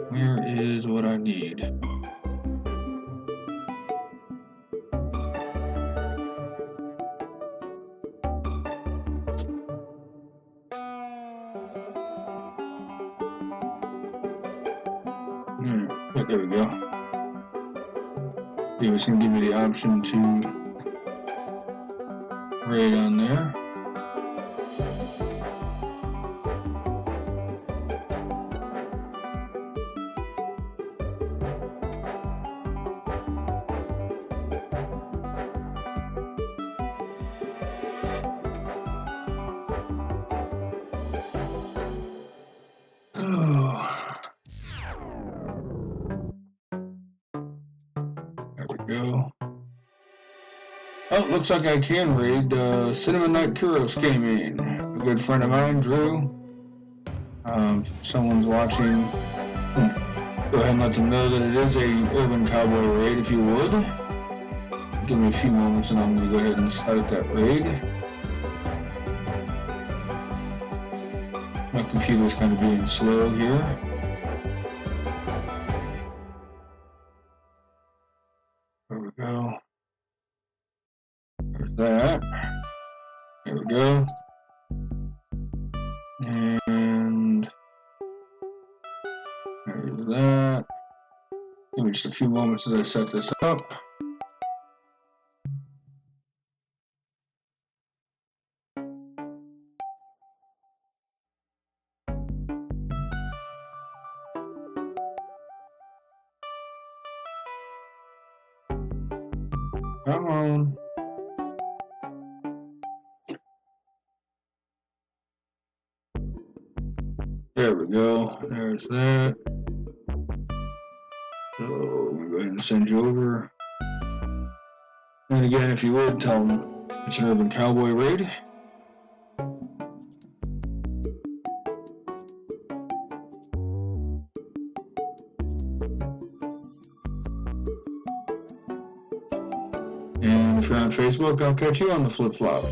Where is what I need? There we go. It was going to give me the option to raid on there. Go. Oh, looks like I can raid Cinnamon Night Kuros Gaming. A good friend of mine, Drew. If someone's watching, go ahead and let them know that it is a Urban Cowboy raid if you would. Give me a few moments and I'm going to go ahead and start that raid. My computer's kind of being slow here. There we go. There's that. There we go. And there's that. Give me just a few moments as I set this up. Come on. There we go. There's that. So I'm going to go ahead and send you over. And again, if you would, tell them it's an Urban Cowboy raid. And if you're on Facebook, I'll catch you on the flip-flop.